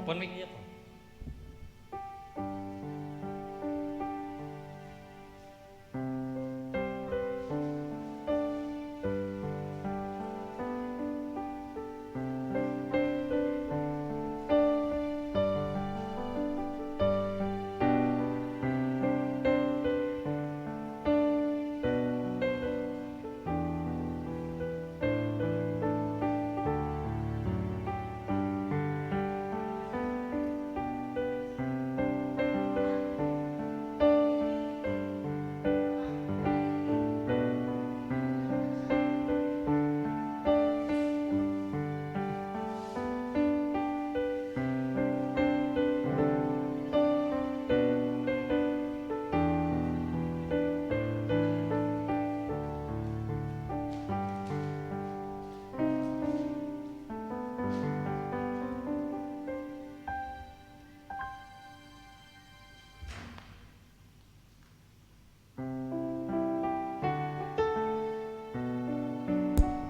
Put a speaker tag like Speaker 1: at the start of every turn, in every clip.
Speaker 1: Pon mic iya po.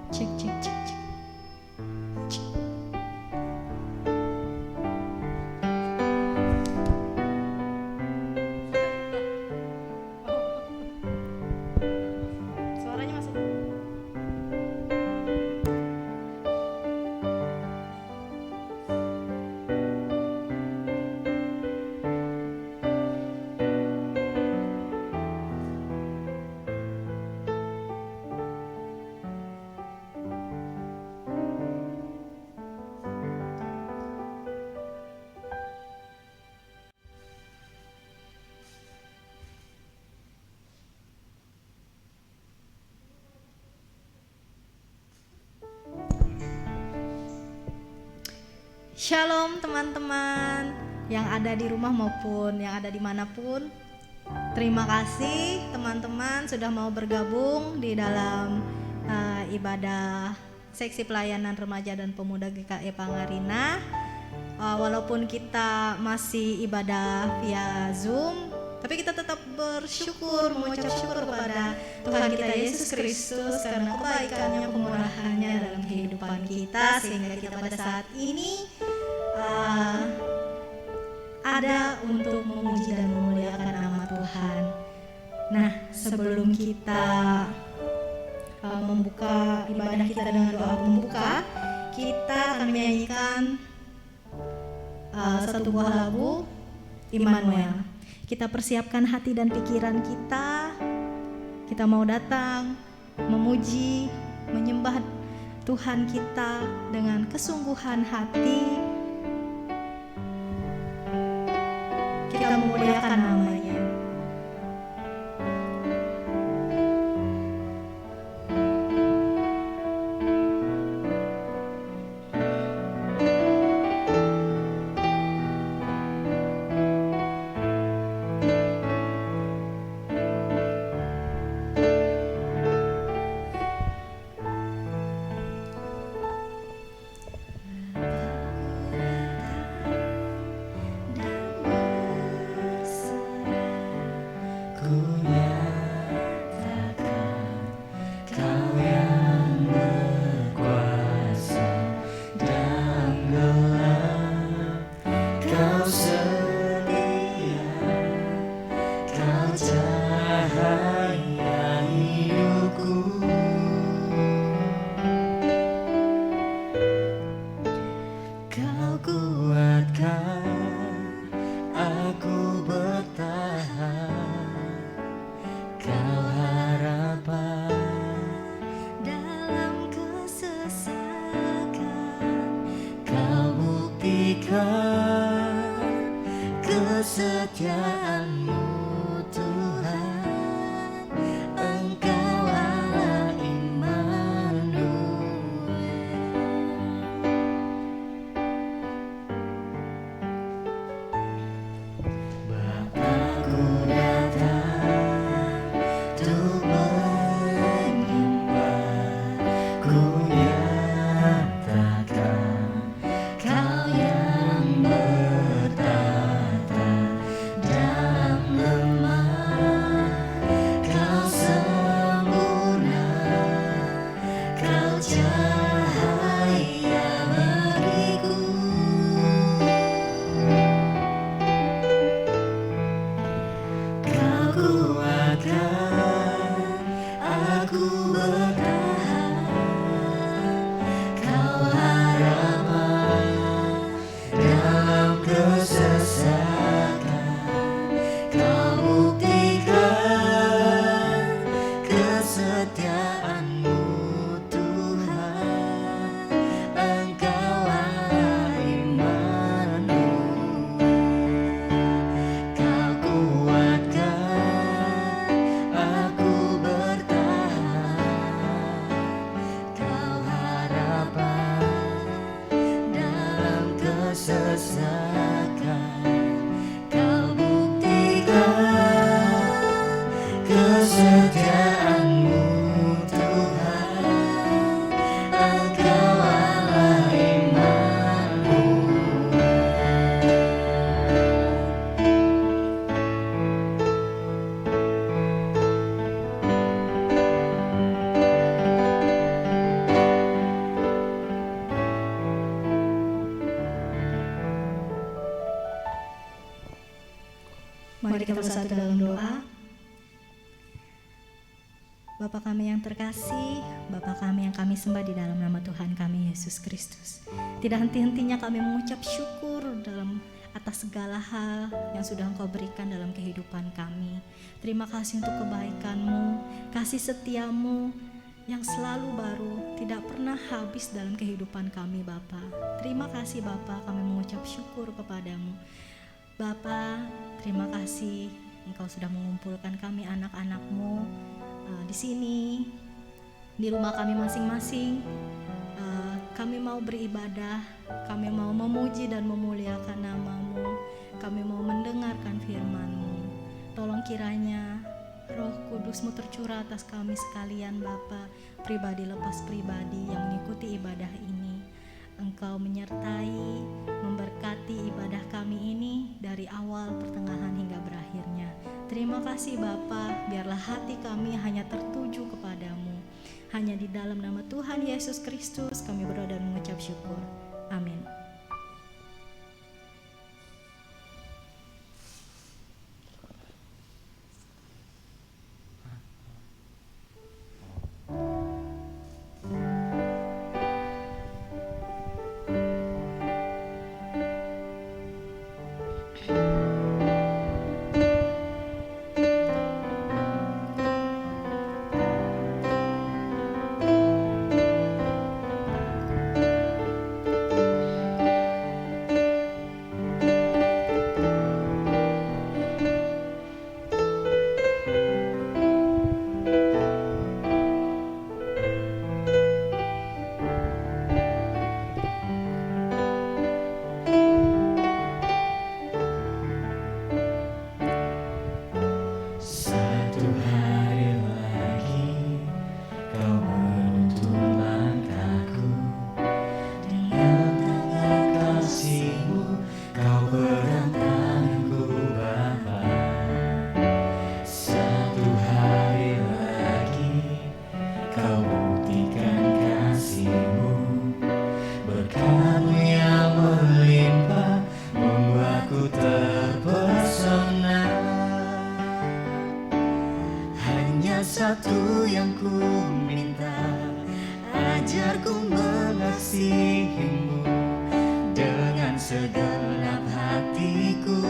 Speaker 2: Cek cek cek cek. Suaranya masuk. Shalom teman-teman yang ada di rumah maupun yang ada dimanapun. Terima kasih teman-teman sudah mau bergabung di dalam ibadah seksi pelayanan remaja dan pemuda GKI Pangarina. Walaupun kita masih ibadah via Zoom, tapi kita tetap bersyukur, mengucap syukur kepada Tuhan kita Yesus Kristus karena kebaikannya, kemurahannya dalam kehidupan kita, sehingga kita pada saat ini ada untuk memuji dan memuliakan nama Tuhan. Nah, sebelum kita membuka ibadah kita dengan doa pembuka, kita akan menyanyikan satu buah lagu Immanuel. Kita persiapkan hati dan pikiran kita. Kita mau datang memuji, menyembah Tuhan kita dengan kesungguhan hati. Kita memuliakan namanya.
Speaker 3: Kesetiaanmu Tuhan, Engkau Allah Immanuel. Bapakku datang untuk menyembah, ku nyatakan Kau yang bertata dalam sesakan Kau buktikan kesetiaan-Mu Tuhan, Engkau Allah
Speaker 2: Mari kita bersatu dalam doa. Bapa kami yang terkasih, Bapa kami yang kami sembah di dalam nama Tuhan kami Yesus Kristus. Tidak henti-hentinya kami mengucap syukur dalam atas segala hal yang sudah Engkau berikan dalam kehidupan kami. Terima kasih untuk kebaikan-Mu, kasih setia-Mu yang selalu baru, tidak pernah habis dalam kehidupan kami Bapa. Terima kasih Bapa, kami mengucap syukur kepadamu. Bapa, terima kasih Engkau sudah mengumpulkan kami anak-anak-Mu di sini, di rumah kami masing-masing. Kami mau beribadah, kami mau memuji dan memuliakan nama-Mu, kami mau mendengarkan firman-Mu. Tolong kiranya Roh Kudus-Mu tercurah atas kami sekalian Bapa, pribadi lepas pribadi yang mengikuti ibadah ini. Engkau menyertai, memberkati ibadah kami ini dari awal, pertengahan hingga berakhirnya. Terima kasih Bapa, biarlah hati kami hanya tertuju kepadamu. Hanya di dalam nama Tuhan Yesus Kristus kami berdoa dan mengucap syukur. Amin.
Speaker 3: Satu yang ku minta, ajarku mengasihi-Mu dengan segenap hatiku,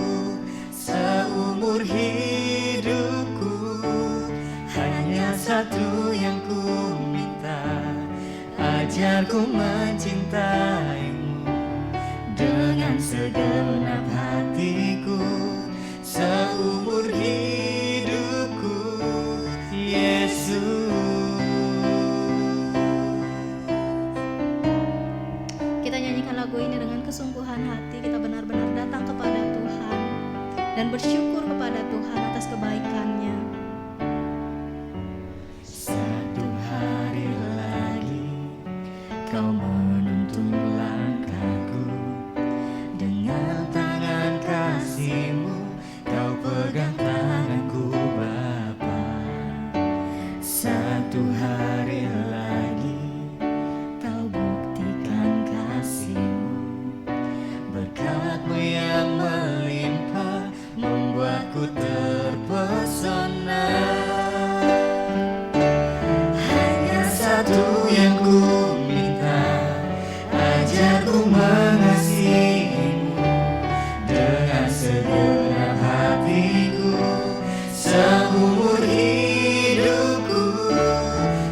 Speaker 3: seumur hidupku. Hanya satu yang ku minta, ajarku mencintai-Mu dengan segenap hatiku, seumur hidupku. Yesus.
Speaker 2: Kita nyanyikan lagu ini dengan kesungguhan hati. Kita benar-benar datang kepada Tuhan dan bersyukur kepada Tuhan atas kebaikan-Nya.
Speaker 3: Satu hari lagi Kau menuntun langkahku, dengan tangan kasih-Mu Kau pegang tanganku Bapa. Satu hari lagi Kau buktikan kasih-Mu, berkat-Mu yang melimpah membuatku terpesona. Hanya satu yang ku minta, ajarku mengasihi-Mu dengan segenap hatiku, seumur hidupku.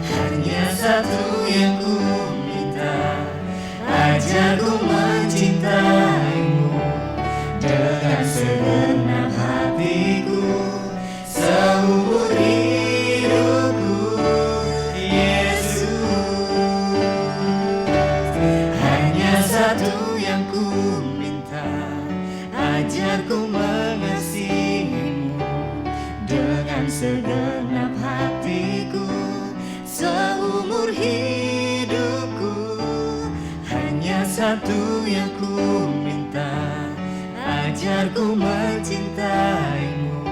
Speaker 3: Hanya satu yang ku minta, ajarku mencintai-Mu dengan segenap hatiku, seumur hidupku. Yesus, hanya satu yang ku minta, ajarku mengasihimu dengan segenap hatiku. Seumur hidupku hanya satu yang ku minta, ajarku mencintaimu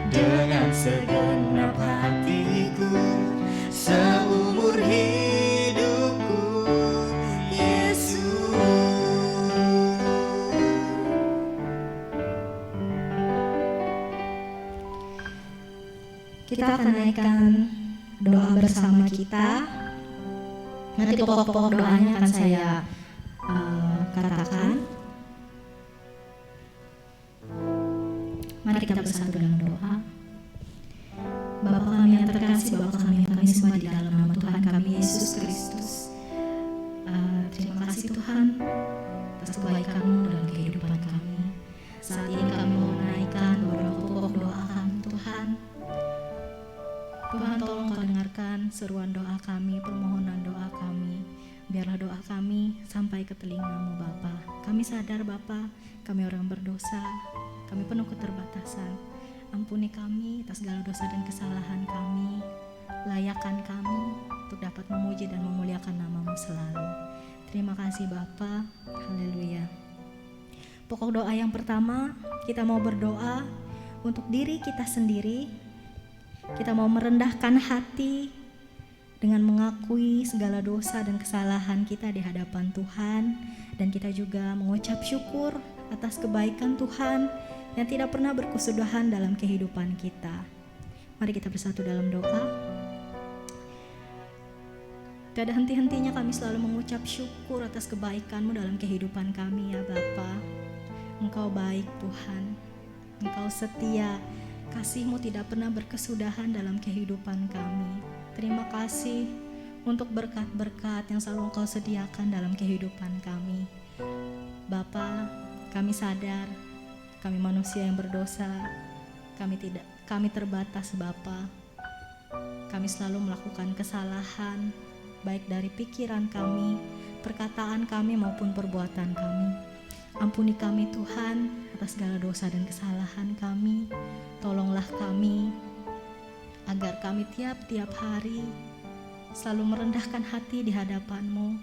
Speaker 3: dengan segenap hatiku. Seumur hidupku, Yesus.
Speaker 2: Kita akan naikkan doa bersama kita. Nanti pokok-pokok doanya akan saya katakan. Mari kita bersatu dalam doa. Bapa kami yang terkasih, Bapa kami yang kami sembah di dalam nama Tuhan kami Yesus Kristus. Terima kasih Tuhan atas kebaikan-Mu dalam kehidupan kami. Saat ini kami mau menaikkan beberapa pokok doa kami Tuhan. Tuhan tolong Kau dengarkan seruan doa kami, permohonan doa kami. Biarlah doa kami sampai ke telinga-Mu Bapa. Kami sadar Bapa, kami orang berdosa, kami penuh keterbatasan. Ampuni kami atas segala dosa dan kesalahan kami. Layakkan kami untuk dapat memuji dan memuliakan nama-Mu selalu. Terima kasih Bapa. Haleluya. Pokok doa yang pertama, kita mau berdoa untuk diri kita sendiri. Kita mau merendahkan hati dengan mengakui segala dosa dan kesalahan kita di hadapan Tuhan. Dan kita juga mengucap syukur atas kebaikan Tuhan yang tidak pernah berkesudahan dalam kehidupan kita. Mari kita bersatu dalam doa. Tiada henti-hentinya kami selalu mengucap syukur atas kebaikan-Mu dalam kehidupan kami ya Bapa. Engkau baik Tuhan, Engkau setia, kasih-Mu tidak pernah berkesudahan dalam kehidupan kami. Terima kasih untuk berkat-berkat yang selalu Engkau sediakan dalam kehidupan kami. Bapa, kami sadar kami manusia yang berdosa, kami terbatas Bapa. Kami selalu melakukan kesalahan, baik dari pikiran kami, perkataan kami maupun perbuatan kami. Ampuni kami Tuhan atas segala dosa dan kesalahan kami. Tolonglah kami agar kami tiap-tiap hari selalu merendahkan hati di hadapan-Mu,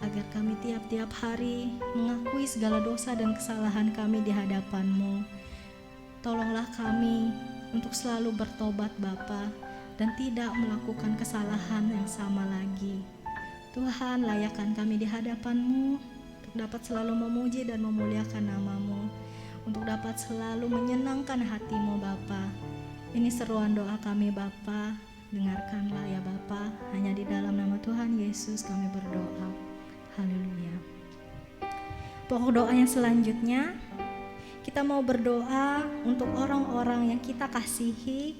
Speaker 2: agar kami tiap-tiap hari mengakui segala dosa dan kesalahan kami di hadapan-Mu. Tolonglah kami untuk selalu bertobat Bapa dan tidak melakukan kesalahan yang sama lagi. Tuhan, layakkan kami di hadapan-Mu untuk dapat selalu memuji dan memuliakan nama-Mu, untuk dapat selalu menyenangkan hati-Mu Bapa. Ini seruan doa kami Bapa, dengarkanlah ya Bapa. Hanya di dalam nama Tuhan Yesus kami berdoa. Haleluya. Pokok doa yang selanjutnya, kita mau berdoa untuk orang-orang yang kita kasihi,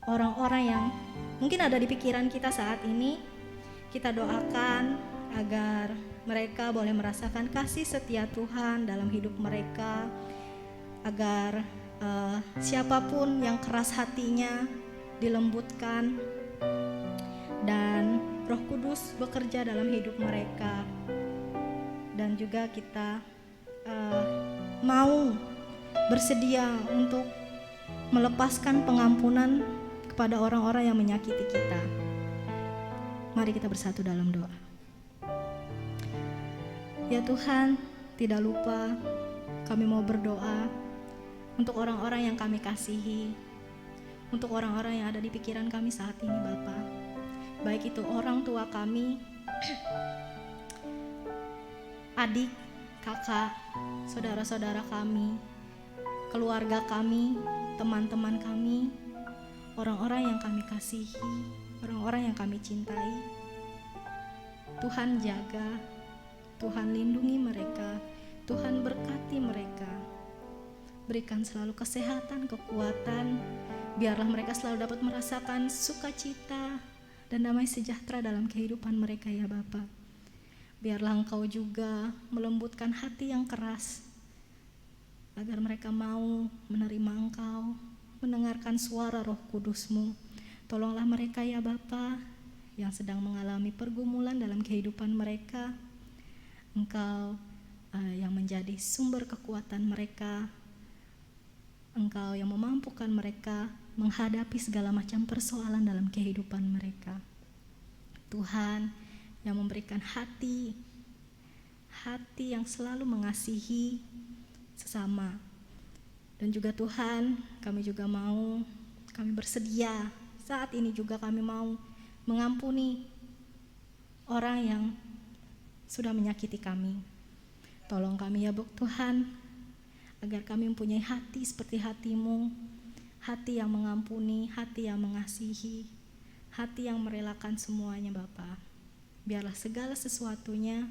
Speaker 2: orang-orang yang mungkin ada di pikiran kita saat ini. Kita doakan agar mereka boleh merasakan kasih setia Tuhan dalam hidup mereka, agar siapapun yang keras hatinya dilembutkan dan Roh Kudus bekerja dalam hidup mereka. Dan juga kita mau bersedia untuk melepaskan pengampunan kepada orang-orang yang menyakiti kita. Mari kita bersatu dalam doa. Ya Tuhan, tidak lupa kami mau berdoa untuk orang-orang yang kami kasihi, untuk orang-orang yang ada di pikiran kami saat ini Bapa. Baik itu orang tua kami, adik, kakak, saudara-saudara kami, keluarga kami, teman-teman kami, orang-orang yang kami kasihi, orang-orang yang kami cintai. Tuhan jaga, Tuhan lindungi mereka, Tuhan berkati mereka. Berikan selalu kesehatan, kekuatan, biarlah mereka selalu dapat merasakan sukacita dan damai sejahtera dalam kehidupan mereka ya Bapa. Biarlah Engkau juga melembutkan hati yang keras, agar mereka mau menerima Engkau, mendengarkan suara Roh Kudus-Mu. Tolonglah mereka ya Bapa yang sedang mengalami pergumulan dalam kehidupan mereka. Engkau yang menjadi sumber kekuatan mereka. Engkau yang memampukan mereka menghadapi segala macam persoalan dalam kehidupan mereka. Tuhan yang memberikan hati yang selalu mengasihi sesama. Dan juga Tuhan, kami bersedia saat ini juga kami mau mengampuni orang yang sudah menyakiti kami. Tolong kami ya Tuhan, agar kami mempunyai hati seperti hati-Mu, hati yang mengampuni, hati yang mengasihi, hati yang merelakan semuanya Bapa. Biarlah segala sesuatunya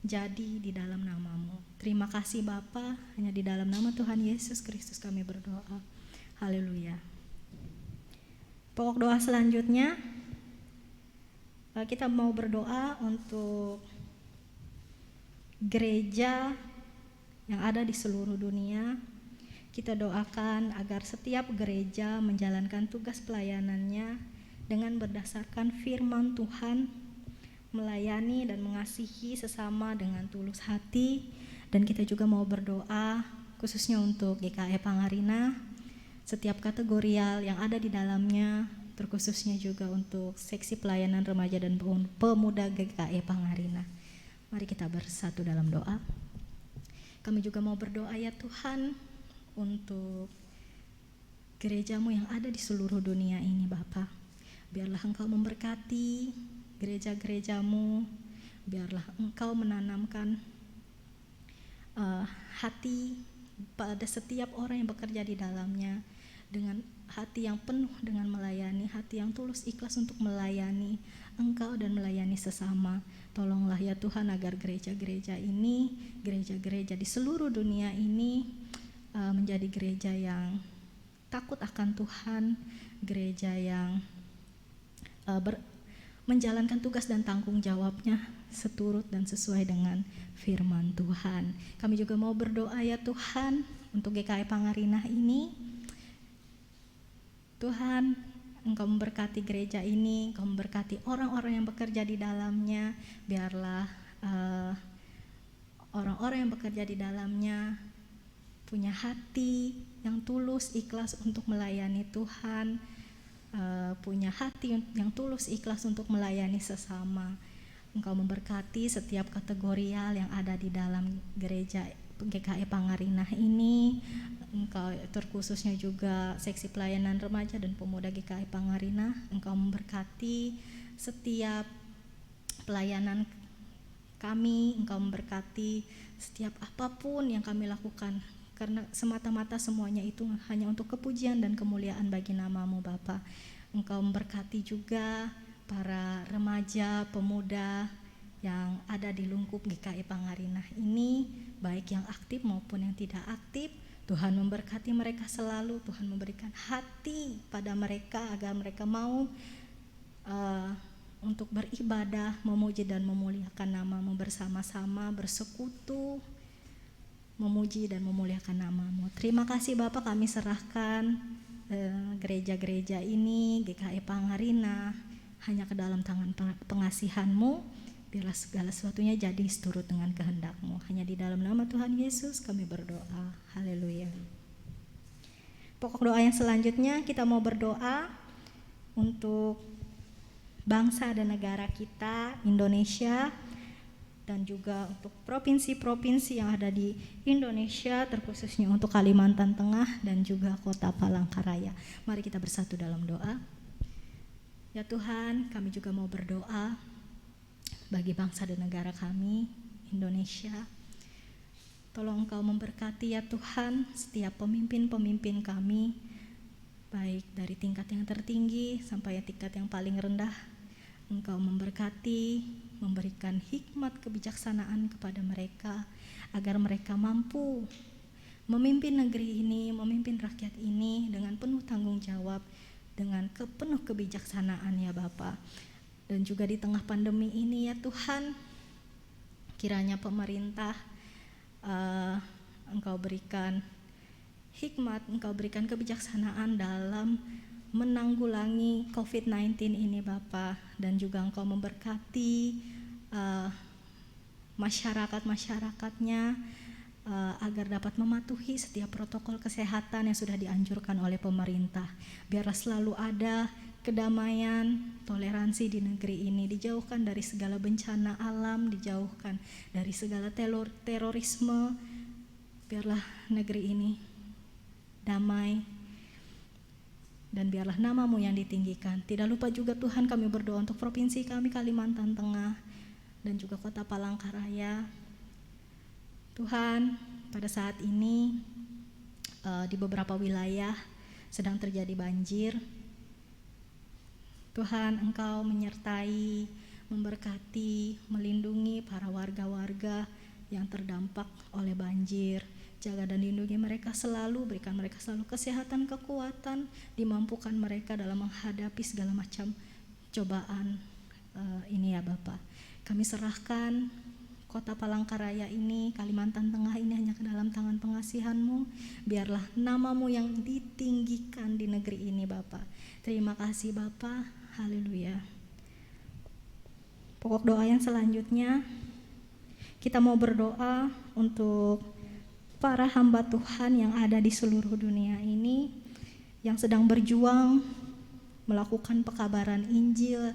Speaker 2: jadi di dalam nama-Mu. Terima kasih Bapa, hanya di dalam nama Tuhan Yesus Kristus kami berdoa. Haleluya. Pokok doa selanjutnya, kita mau berdoa untuk gereja yang ada di seluruh dunia. Kita doakan agar setiap gereja menjalankan tugas pelayanannya dengan berdasarkan firman Tuhan, melayani dan mengasihi sesama dengan tulus hati. Dan kita juga mau berdoa khususnya untuk GKI Pangarina, setiap kategorial yang ada di dalamnya, terkhususnya juga untuk seksi pelayanan remaja dan pemuda GKI Pangarina. Mari kita bersatu dalam doa. Kami juga mau berdoa ya Tuhan untuk gereja-Mu yang ada di seluruh dunia ini Bapa. Biarlah Engkau memberkati gereja-gereja-Mu, biarlah Engkau menanamkan hati pada setiap orang yang bekerja di dalamnya, dengan hati yang penuh dengan melayani, hati yang tulus ikhlas untuk melayani Engkau dan melayani sesama. Tolonglah ya Tuhan agar gereja-gereja ini, gereja-gereja di seluruh dunia ini menjadi gereja yang takut akan Tuhan, gereja yang menjalankan tugas dan tanggung jawabnya seturut dan sesuai dengan firman Tuhan. Kami juga mau berdoa ya Tuhan untuk GKI Pangarina ini. Tuhan, Engkau memberkati gereja ini, Engkau memberkati orang-orang yang bekerja di dalamnya. Biarlah orang-orang yang bekerja di dalamnya punya hati yang tulus ikhlas untuk melayani Tuhan, punya hati yang tulus ikhlas untuk melayani sesama. Engkau memberkati setiap kategorial yang ada di dalam gereja GKI Pangarina ini. Engkau terkhususnya juga seksi pelayanan remaja dan pemuda GKI Pangarina. Engkau memberkati setiap pelayanan kami, Engkau memberkati setiap apapun yang kami lakukan, karena semata-mata semuanya itu hanya untuk kepujian dan kemuliaan bagi nama-Mu Bapa. Engkau memberkati juga para remaja, pemuda yang ada di lingkup GKI Pangarina ini, baik yang aktif maupun yang tidak aktif. Tuhan memberkati mereka selalu, Tuhan memberikan hati pada mereka agar mereka mau untuk beribadah, memuji dan memuliakan nama-Mu bersama-sama, bersekutu, memuji dan memuliakan nama-Mu. Terima kasih Bapak, kami serahkan gereja-gereja ini, GKI Pangarina, hanya ke dalam tangan pengasihan-Mu. Biarlah segala sesuatunya jadi seturut dengan kehendak-Mu. Hanya di dalam nama Tuhan Yesus kami berdoa. Haleluya. Pokok doa yang selanjutnya kita mau berdoa untuk bangsa dan negara kita, Indonesia, dan juga untuk provinsi-provinsi yang ada di Indonesia, terkhususnya untuk Kalimantan Tengah dan juga Kota Palangkaraya. Mari kita bersatu dalam doa. Ya Tuhan, kami juga mau berdoa bagi bangsa dan negara kami, Indonesia. Tolong Engkau memberkati ya Tuhan setiap pemimpin-pemimpin kami, baik dari tingkat yang tertinggi sampai tingkat yang paling rendah. Engkau memberkati, memberikan hikmat kebijaksanaan kepada mereka, agar mereka mampu memimpin negeri ini, memimpin rakyat ini dengan penuh tanggung jawab, dengan penuh kebijaksanaan ya Bapa. Dan juga di tengah pandemi ini ya Tuhan, kiranya pemerintah Engkau berikan hikmat, Engkau berikan kebijaksanaan dalam menanggulangi COVID-19 ini Bapa. Dan juga Engkau memberkati masyarakat-masyarakatnya agar dapat mematuhi setiap protokol kesehatan yang sudah dianjurkan oleh pemerintah. Biarlah selalu ada kedamaian, toleransi di negeri ini, dijauhkan dari segala bencana alam, dijauhkan dari segala terorisme. Biarlah negeri ini damai, dan biarlah nama-Mu yang ditinggikan. Tidak lupa juga Tuhan, kami berdoa untuk provinsi kami Kalimantan Tengah dan juga kota Palangkaraya. Tuhan, pada saat ini di beberapa wilayah sedang terjadi banjir. Tuhan, Engkau menyertai, memberkati, melindungi para warga-warga yang terdampak oleh banjir. Jaga dan lindungi mereka selalu, berikan mereka selalu kesehatan, kekuatan, dimampukan mereka dalam menghadapi segala macam cobaan ini ya Bapa. Kami serahkan kota Palangkaraya ini, Kalimantan Tengah ini hanya ke dalam tangan pengasihan-Mu. Biarlah nama-Mu yang ditinggikan di negeri ini Bapa. Terima kasih Bapa, haleluya. Pokok doa yang selanjutnya, kita mau berdoa untuk para hamba Tuhan yang ada di seluruh dunia ini, yang sedang berjuang melakukan pekabaran Injil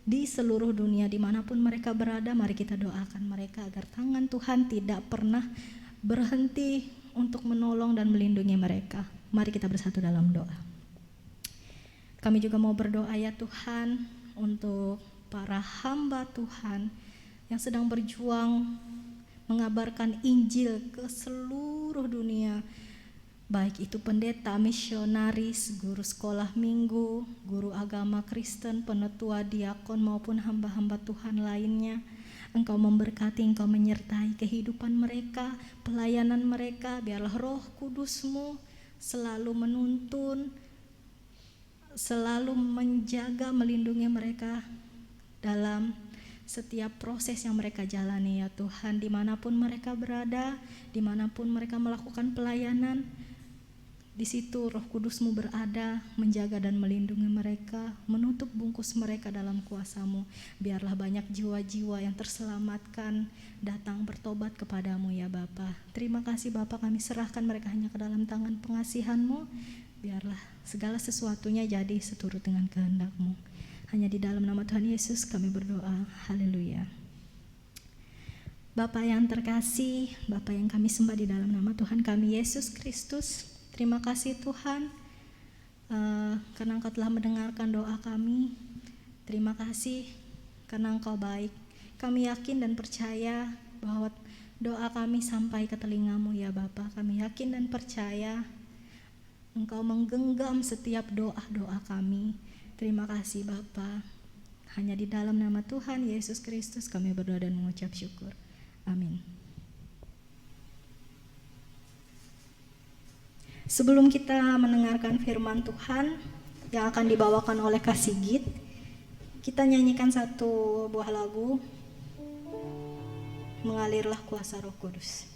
Speaker 2: di seluruh dunia dimanapun mereka berada. Mari kita doakan mereka agar tangan Tuhan tidak pernah berhenti untuk menolong dan melindungi mereka. Mari kita bersatu dalam doa. Kami juga mau berdoa ya Tuhan untuk para hamba Tuhan yang sedang berjuang mengabarkan Injil ke seluruh dunia, baik itu pendeta, misionaris, guru sekolah minggu, guru agama Kristen, penetua, diakon maupun hamba-hamba Tuhan lainnya. Engkau memberkati, Engkau menyertai kehidupan mereka, pelayanan mereka. Biarlah Roh Kudus-Mu selalu menuntun, selalu menjaga, melindungi mereka dalam setiap proses yang mereka jalani ya Tuhan. Dimanapun mereka berada, dimanapun mereka melakukan pelayanan, di situ Roh Kudus-Mu berada, menjaga dan melindungi mereka, menutup bungkus mereka dalam kuasa-Mu. Biarlah banyak jiwa-jiwa yang terselamatkan, datang bertobat kepadamu ya Bapa. Terima kasih Bapa, kami serahkan mereka hanya ke dalam tangan pengasihan-Mu. Biarlah segala sesuatunya jadi seturut dengan kehendak-Mu. Hanya di dalam nama Tuhan Yesus kami berdoa, haleluya. Bapa yang terkasih, Bapa yang kami sembah di dalam nama Tuhan kami Yesus Kristus, terima kasih Tuhan karena Engkau telah mendengarkan doa kami. Terima kasih karena Engkau baik. Kami yakin dan percaya bahwa doa kami sampai ke telinga-Mu ya Bapa. Kami yakin dan percaya Engkau menggenggam setiap doa-doa kami. Terima kasih Bapa. Hanya di dalam nama Tuhan Yesus Kristus kami berdoa dan mengucap syukur. Amin. Sebelum kita mendengarkan firman Tuhan yang akan dibawakan oleh Kak Sigit, kita nyanyikan satu buah lagu, Mengalirlah Kuasa Roh Kudus.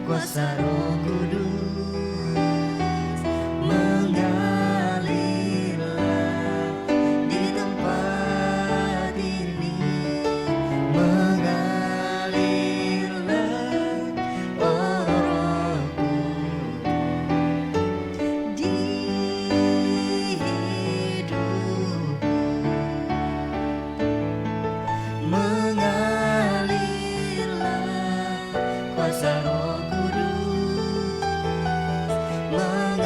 Speaker 3: kuasa Roh Kudus mengalirlah di tempat ini, mengalirlah oh Roh Kudus di hidup, mengalirlah kuasa Roh Kudus mengalirlah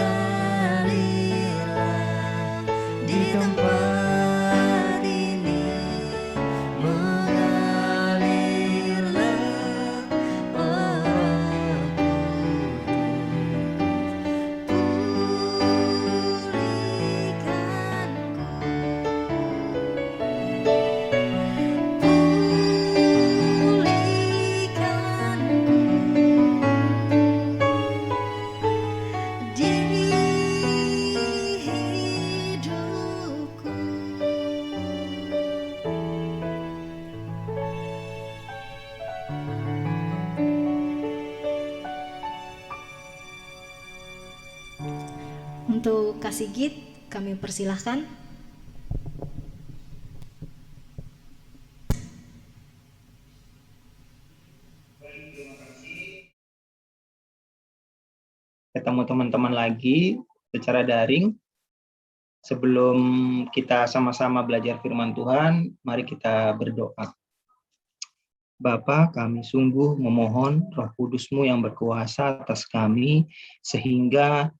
Speaker 3: di tempat ini, mengalirlah oh Roh di hidupku.
Speaker 2: Untuk kasih git kami persilahkan.
Speaker 1: Ketemu teman-teman lagi secara daring. Sebelum kita sama-sama belajar firman Tuhan, mari kita berdoa. Bapa, kami sungguh memohon Roh Kudus-Mu yang berkuasa atas kami, sehingga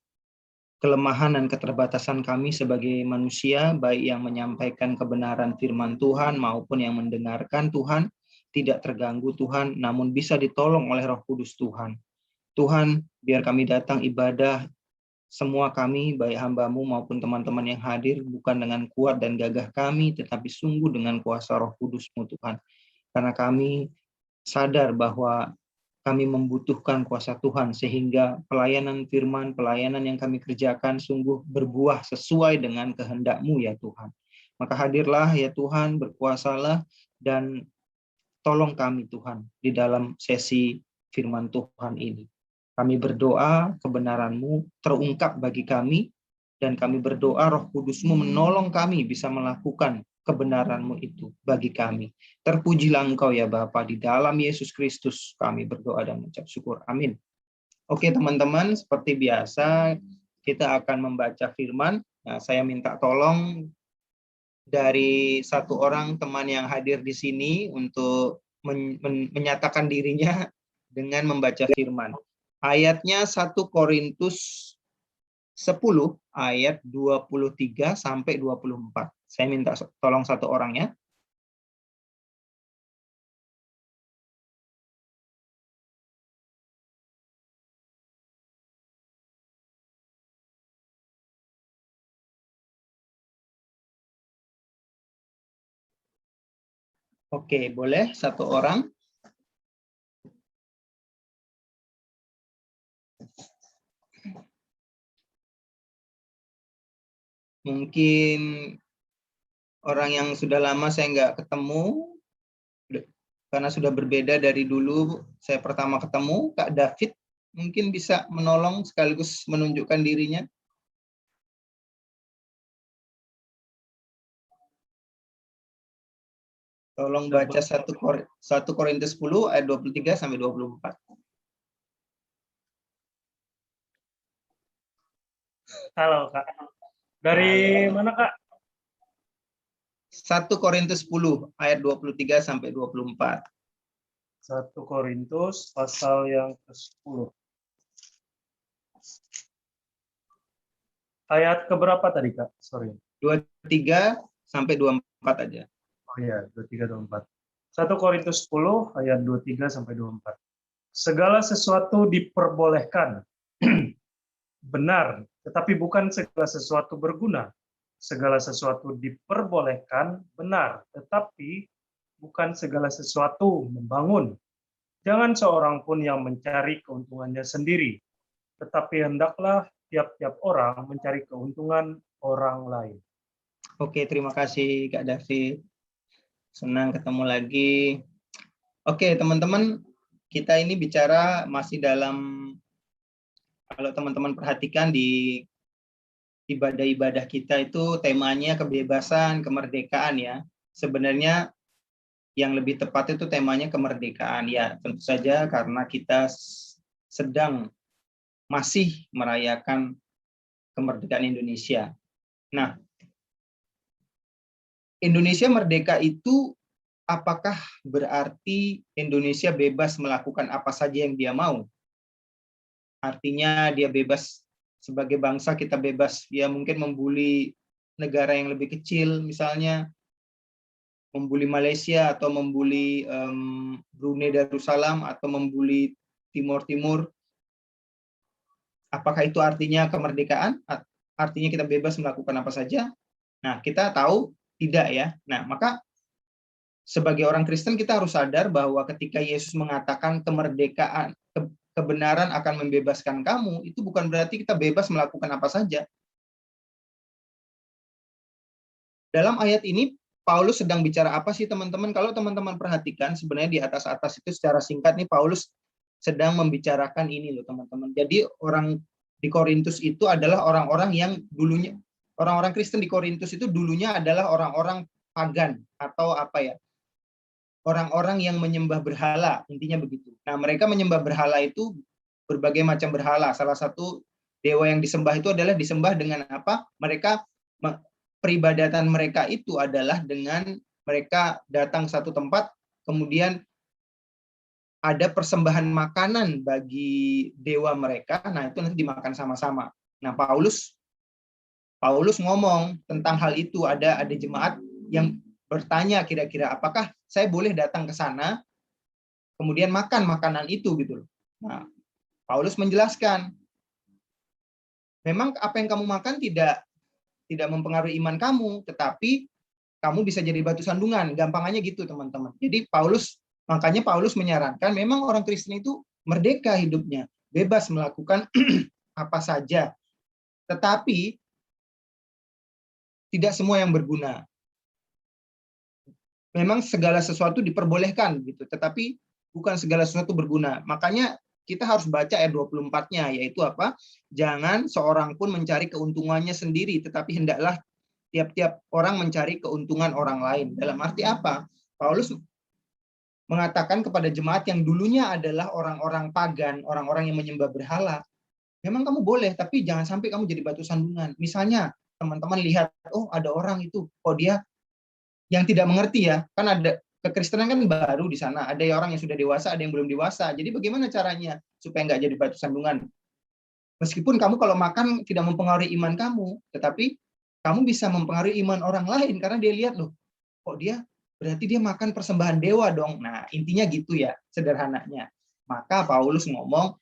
Speaker 1: kelemahan dan keterbatasan kami sebagai manusia, baik yang menyampaikan kebenaran firman Tuhan maupun yang mendengarkan Tuhan, tidak terganggu Tuhan, namun bisa ditolong oleh Roh Kudus Tuhan. Tuhan, biar kami datang ibadah, semua kami, baik hamba-Mu maupun teman-teman yang hadir, bukan dengan kuat dan gagah kami, tetapi sungguh dengan kuasa Roh Kudus-Mu Tuhan. Karena kami sadar bahwa kami membutuhkan kuasa Tuhan, sehingga pelayanan firman, pelayanan yang kami kerjakan sungguh berbuah sesuai dengan kehendak-Mu ya Tuhan. Maka hadirlah ya Tuhan, berkuasalah, dan tolong kami Tuhan di dalam sesi firman Tuhan ini. Kami berdoa kebenaran-Mu terungkap bagi kami, dan kami berdoa Roh Kudus-Mu menolong kami bisa melakukan kebenaran-Mu itu bagi kami. Terpujilah Engkau ya Bapa, di dalam Yesus Kristus kami berdoa dan mengucap syukur. Amin. Oke teman-teman, seperti biasa kita akan membaca firman. Nah, saya minta tolong dari satu orang teman yang hadir di sini untuk menyatakan dirinya dengan membaca firman. Ayatnya 1 Korintus 10 ayat 23 sampai 24. Saya minta tolong satu orang ya. Oke, boleh satu orang. Mungkin orang yang sudah lama saya nggak ketemu, karena sudah berbeda dari dulu saya pertama ketemu, Kak David mungkin bisa menolong sekaligus menunjukkan dirinya. Tolong baca 1 Korintus 10 ayat 23 sampai 24.
Speaker 4: Halo Kak. Dari mana Kak?
Speaker 1: 1 Korintus 10 ayat 23 sampai 24.
Speaker 4: 1 Korintus pasal yang ke-10. Ayat keberapa tadi Kak? Sorry.
Speaker 1: 23 sampai 24 aja.
Speaker 4: Oh iya, 23 24. 1 Korintus 10 ayat 23 sampai 24. Segala sesuatu diperbolehkan. Benar, tetapi bukan segala sesuatu berguna. Segala sesuatu diperbolehkan, benar, tetapi bukan segala sesuatu membangun. Jangan seorang pun yang mencari keuntungannya sendiri, tetapi hendaklah tiap-tiap orang mencari keuntungan orang lain.
Speaker 1: Oke, terima kasih Kak David. Senang ketemu lagi. Oke, teman-teman, kita ini bicara masih dalam, kalau teman-teman perhatikan di ibadah-ibadah kita itu temanya kebebasan, kemerdekaan ya. Sebenarnya yang lebih tepat itu temanya kemerdekaan ya, tentu saja karena kita sedang masih merayakan kemerdekaan Indonesia. Nah, Indonesia merdeka itu apakah berarti Indonesia bebas melakukan apa saja yang dia mau? Artinya dia bebas, sebagai bangsa kita bebas ya mungkin membuli negara yang lebih kecil, misalnya membuli Malaysia atau membuli Brunei Darussalam atau membuli Timur Timur. Apakah itu artinya kemerdekaan? Artinya kita bebas melakukan apa saja? Nah, kita tahu tidak ya. Nah, maka sebagai orang Kristen kita harus sadar bahwa ketika Yesus mengatakan kemerdekaan, kebenaran akan membebaskan kamu, itu bukan berarti kita bebas melakukan apa saja. Dalam ayat ini, Paulus sedang bicara apa sih teman-teman? Kalau teman-teman perhatikan, sebenarnya di atas-atas itu secara singkat nih, Paulus sedang membicarakan ini loh teman-teman. Jadi orang di Korintus itu adalah orang-orang yang dulunya, orang-orang Kristen di Korintus itu dulunya adalah orang-orang pagan atau apa ya, orang-orang yang menyembah berhala, intinya begitu. Nah, mereka menyembah berhala itu berbagai macam berhala. Salah satu dewa yang disembah itu adalah disembah dengan apa? Mereka, peribadatan mereka itu adalah dengan mereka datang satu tempat, kemudian ada persembahan makanan bagi dewa mereka. Nah, itu nanti dimakan sama-sama. Nah, Paulus ngomong tentang hal itu. Ada jemaat yang bertanya kira-kira apakah saya boleh datang ke sana kemudian makan makanan itu gitu loh. Nah, Paulus menjelaskan memang apa yang kamu makan tidak mempengaruhi iman kamu, tetapi kamu bisa jadi batu sandungan. Gampangannya gitu teman-teman. Jadi makanya Paulus menyarankan memang orang Kristen itu merdeka hidupnya, bebas melakukan apa saja. Tetapi tidak semua yang berguna. Memang segala sesuatu diperbolehkan gitu, tetapi bukan segala sesuatu berguna. Makanya kita harus baca ayat 24-nya, yaitu apa? Jangan seorang pun mencari keuntungannya sendiri, tetapi hendaklah tiap-tiap orang mencari keuntungan orang lain. Dalam arti apa? Paulus mengatakan kepada jemaat yang dulunya adalah orang-orang pagan, orang-orang yang menyembah berhala, memang kamu boleh, tapi jangan sampai kamu jadi batu sandungan. Misalnya, teman-teman lihat, oh ada orang itu, oh dia yang tidak mengerti ya, kan ada kekristenan kan baru di sana, ada orang yang sudah dewasa, ada yang belum dewasa. Jadi bagaimana caranya supaya nggak jadi batu sandungan? Meskipun kamu kalau makan tidak mempengaruhi iman kamu, tetapi kamu bisa mempengaruhi iman orang lain karena dia lihat loh, kok dia berarti dia makan persembahan dewa dong. Nah, intinya gitu ya, sederhananya. Maka Paulus ngomong,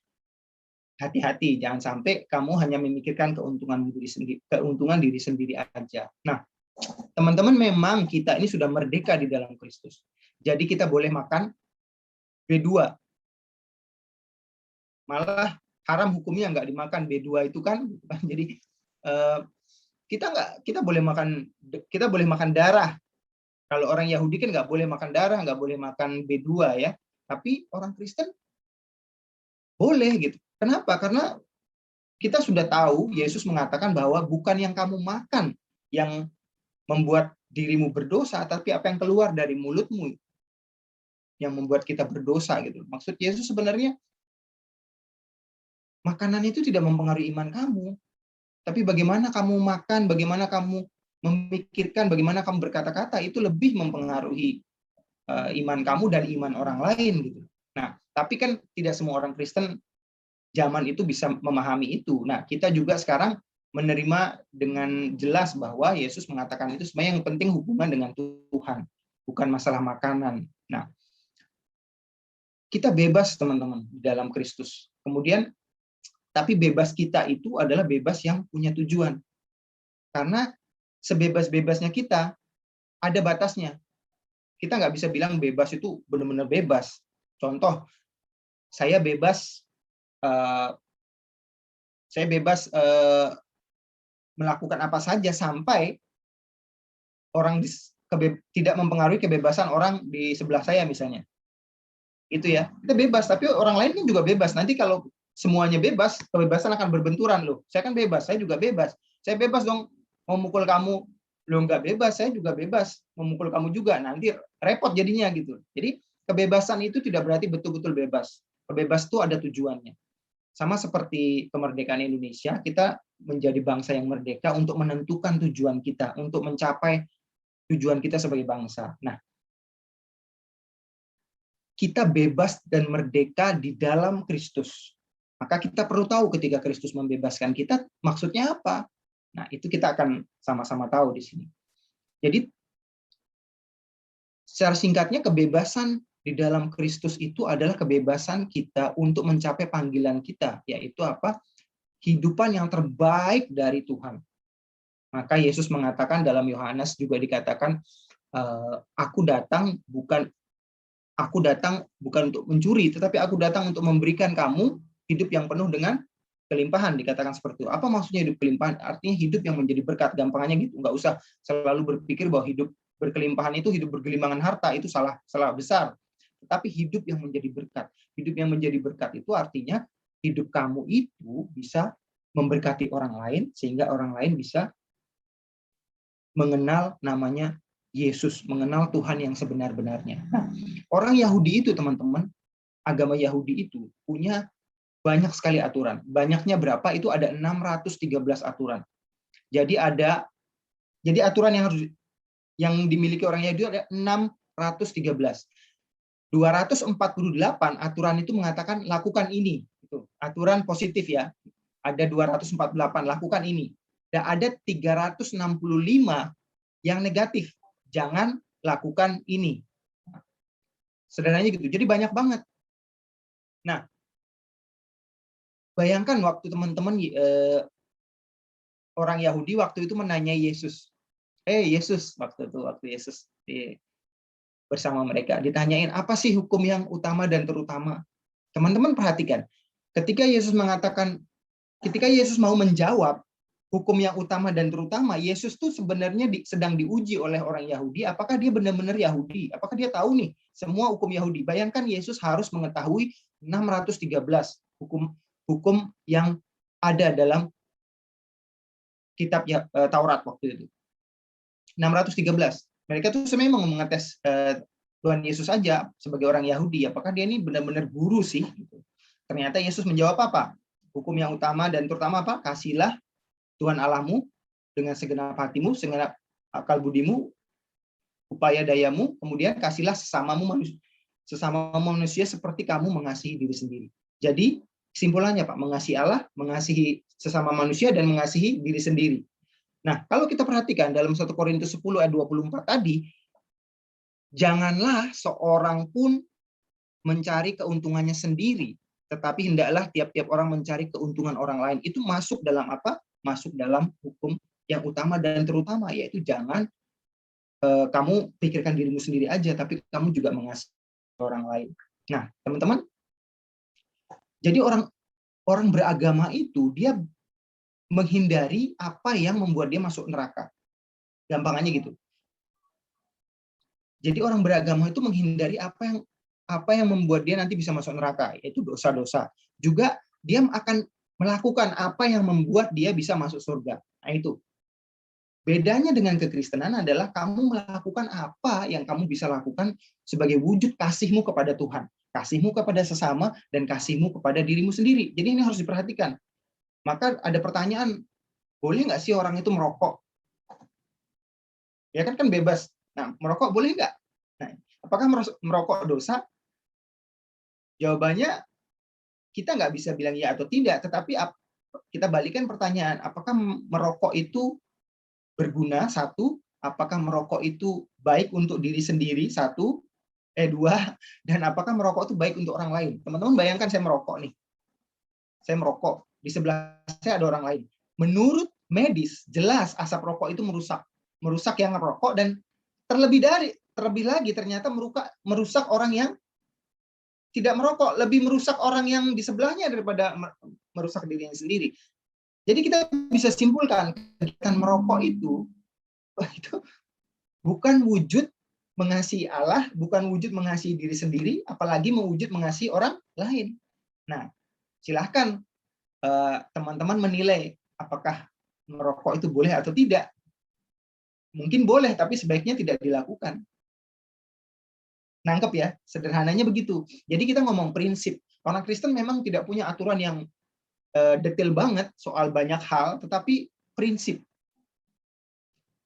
Speaker 1: hati-hati, jangan sampai kamu hanya memikirkan keuntungan diri sendiri aja. Nah, teman-teman, memang kita ini sudah merdeka di dalam Kristus. Jadi kita boleh makan B2. Malah haram hukumnya nggak dimakan B2 itu kan. Jadi kita boleh makan darah. Kalau orang Yahudi kan nggak boleh makan darah, nggak boleh makan B2 ya. Tapi orang Kristen boleh gitu. Kenapa? Karena kita sudah tahu Yesus mengatakan bahwa bukan yang kamu makan yang membuat dirimu berdosa, tapi apa yang keluar dari mulutmu yang membuat kita berdosa gitu. Maksud Yesus sebenarnya makanan itu tidak mempengaruhi iman kamu, tapi bagaimana kamu makan, bagaimana kamu memikirkan, bagaimana kamu berkata-kata itu lebih mempengaruhi iman kamu dan iman orang lain gitu. Nah, tapi kan tidak semua orang Kristen zaman itu bisa memahami itu. Nah, kita juga sekarang menerima dengan jelas bahwa Yesus mengatakan itu sebenarnya yang penting hubungan dengan Tuhan, bukan masalah makanan. Nah, kita bebas teman-teman di dalam Kristus. Kemudian, tapi bebas kita itu adalah bebas yang punya tujuan. Karena sebebas-bebasnya kita, ada batasnya. Kita nggak bisa bilang bebas itu benar-benar bebas. Contoh, saya bebas melakukan apa saja sampai orang tidak mempengaruhi kebebasan orang di sebelah saya misalnya. Itu ya. Kita bebas, tapi orang lain kan juga bebas. Nanti kalau semuanya bebas, kebebasan akan berbenturan loh. Saya kan bebas, saya juga bebas. Saya bebas dong mau mukul kamu. Lo nggak bebas, saya juga bebas memukul kamu juga. Nanti repot jadinya gitu. Jadi kebebasan itu tidak berarti betul-betul bebas. Kebebas itu ada tujuannya. Sama seperti kemerdekaan Indonesia, kita menjadi bangsa yang merdeka untuk menentukan tujuan kita, untuk mencapai tujuan kita sebagai bangsa. Nah, kita bebas dan merdeka di dalam Kristus. Maka kita perlu tahu ketika Kristus membebaskan kita, maksudnya apa? Nah, itu kita akan sama-sama tahu di sini. Jadi, secara singkatnya, kebebasan di dalam Kristus itu adalah kebebasan kita untuk mencapai panggilan kita, yaitu apa? Kehidupan yang terbaik dari Tuhan. Maka Yesus mengatakan dalam Yohanes juga dikatakan, aku datang bukan untuk mencuri, tetapi aku datang untuk memberikan kamu hidup yang penuh dengan kelimpahan, dikatakan seperti itu. Apa maksudnya hidup kelimpahan? Artinya hidup yang menjadi berkat, gampangnya gitu. Nggak usah selalu berpikir bahwa hidup berkelimpahan itu hidup bergelimbangan harta, itu salah besar. Tetapi hidup yang menjadi berkat. Hidup yang menjadi berkat itu artinya hidup kamu itu bisa memberkati orang lain, sehingga orang lain bisa mengenal namanya Yesus, mengenal Tuhan yang sebenar-benarnya. Nah, orang Yahudi itu, teman-teman, agama Yahudi itu punya banyak sekali aturan. Banyaknya berapa? Itu ada 613 aturan. Jadi aturan yang dimiliki orang Yahudi ada 613. 248 aturan itu mengatakan lakukan ini. Itu aturan positif ya. Ada 248 lakukan ini. Dan ada 365 yang negatif. Jangan lakukan ini. Sederhananya gitu. Jadi banyak banget. Nah, bayangkan waktu teman-teman orang Yahudi waktu itu menanyai Yesus. Yesus, waktu Yesus bersama mereka ditanyain apa sih hukum yang utama dan terutama. Teman-teman perhatikan, ketika Yesus mau menjawab hukum yang utama dan terutama, Yesus tuh sebenarnya sedang diuji oleh orang Yahudi. Apakah dia benar-benar Yahudi? Apakah dia tahu nih semua hukum Yahudi? Bayangkan Yesus harus mengetahui 613 hukum yang ada dalam kitab Taurat waktu itu. 613. Mereka tuh sebenarnya mau mengetes Tuhan Yesus aja sebagai orang Yahudi. Apakah dia ini benar-benar guru sih? Ternyata Yesus menjawab apa? Hukum yang utama dan terutama apa? Kasihilah Tuhan Allahmu dengan segenap hatimu, segenap akal budimu, upaya dayamu. Kemudian kasihlah sesama manusia seperti kamu mengasihi diri sendiri. Jadi kesimpulannya Pak, mengasihi Allah, mengasihi sesama manusia, dan mengasihi diri sendiri. Nah, kalau kita perhatikan dalam 1 Korintus 10 ayat 24 tadi, janganlah seorang pun mencari keuntungannya sendiri, tetapi hendaklah tiap-tiap orang mencari keuntungan orang lain. Itu masuk dalam apa? Masuk dalam hukum yang utama dan terutama, yaitu jangan kamu pikirkan dirimu sendiri aja, tapi kamu juga mengasihi orang lain. Nah, teman-teman, jadi orang beragama itu dia menghindari apa yang membuat dia masuk neraka. Gampangannya gitu. Jadi orang beragama itu menghindari apa yang membuat dia nanti bisa masuk neraka, yaitu dosa-dosa. Juga dia akan melakukan apa yang membuat dia bisa masuk surga. Nah, itu. Bedanya dengan kekristenan adalah kamu melakukan apa yang kamu bisa lakukan sebagai wujud kasihmu kepada Tuhan, kasihmu kepada sesama, dan kasihmu kepada dirimu sendiri. Jadi ini harus diperhatikan. Maka ada pertanyaan, boleh nggak sih orang itu merokok? Ya kan bebas. Nah, merokok boleh nggak? Nah, apakah merokok dosa? Jawabannya kita nggak bisa bilang ya atau tidak, tetapi kita balikan pertanyaan, apakah merokok itu berguna? Satu, apakah merokok itu baik untuk diri sendiri? Satu, dua, dan apakah merokok itu baik untuk orang lain? Teman-teman bayangkan saya merokok nih. Saya merokok, di sebelah saya ada orang lain. Menurut medis, jelas asap rokok itu merusak yang merokok, dan terlebih lagi ternyata merusak orang yang tidak merokok, lebih merusak orang yang di sebelahnya daripada merusak dirinya sendiri. Jadi kita bisa simpulkan kegiatan merokok itu bukan wujud mengasihi Allah bukan wujud mengasihi diri sendiri, apalagi mewujud mengasihi orang lain. Nah, silahkan teman-teman menilai apakah merokok itu boleh atau tidak. Mungkin boleh, tapi sebaiknya tidak dilakukan. Nangkep ya, sederhananya begitu. Jadi kita ngomong prinsip. Orang Kristen memang tidak punya aturan yang detail banget soal banyak hal, tetapi prinsip.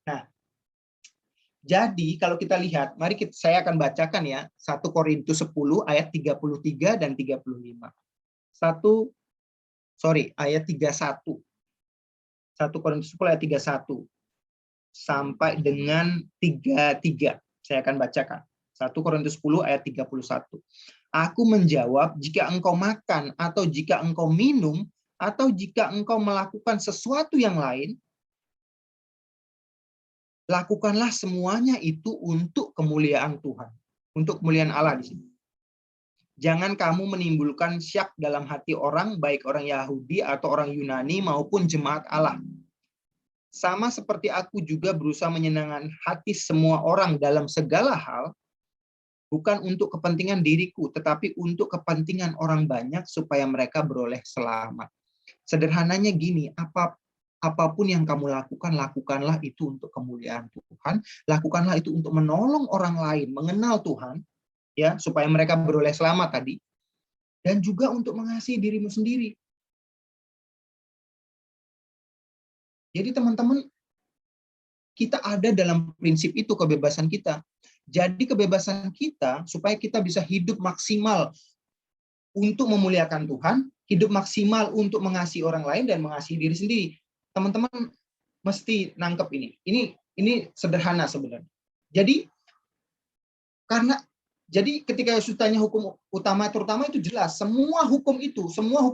Speaker 1: Nah, jadi kalau kita lihat, saya akan bacakan ya, 1 Korintus 10 ayat 33 dan 35. Ayat 31. 1 Korintus 10 ayat 31 sampai dengan 33. Saya akan bacakan. 1 Korintus 10 ayat 31. Aku menjawab, jika engkau makan atau jika engkau minum atau jika engkau melakukan sesuatu yang lain, lakukanlah semuanya itu untuk kemuliaan Tuhan, untuk kemuliaan Allah di sini. Jangan kamu menimbulkan syak dalam hati orang, baik orang Yahudi atau orang Yunani maupun jemaat Allah. Sama seperti aku juga berusaha menyenangkan hati semua orang dalam segala hal, bukan untuk kepentingan diriku, tetapi untuk kepentingan orang banyak supaya mereka beroleh selamat. Sederhananya gini, apapun yang kamu lakukan, lakukanlah itu untuk kemuliaan Tuhan, lakukanlah itu untuk menolong orang lain mengenal Tuhan, ya, supaya mereka beroleh selamat tadi, dan juga untuk mengasihi dirimu sendiri. Jadi teman-teman, kita ada dalam prinsip itu, kebebasan kita. Jadi kebebasan kita supaya kita bisa hidup maksimal untuk memuliakan Tuhan, hidup maksimal untuk mengasihi orang lain dan mengasihi diri sendiri. Teman-teman mesti nangkep ini. Ini sederhana sebenarnya. Jadi ketika Yesus tanya hukum utama, terutama itu jelas. Semua hukum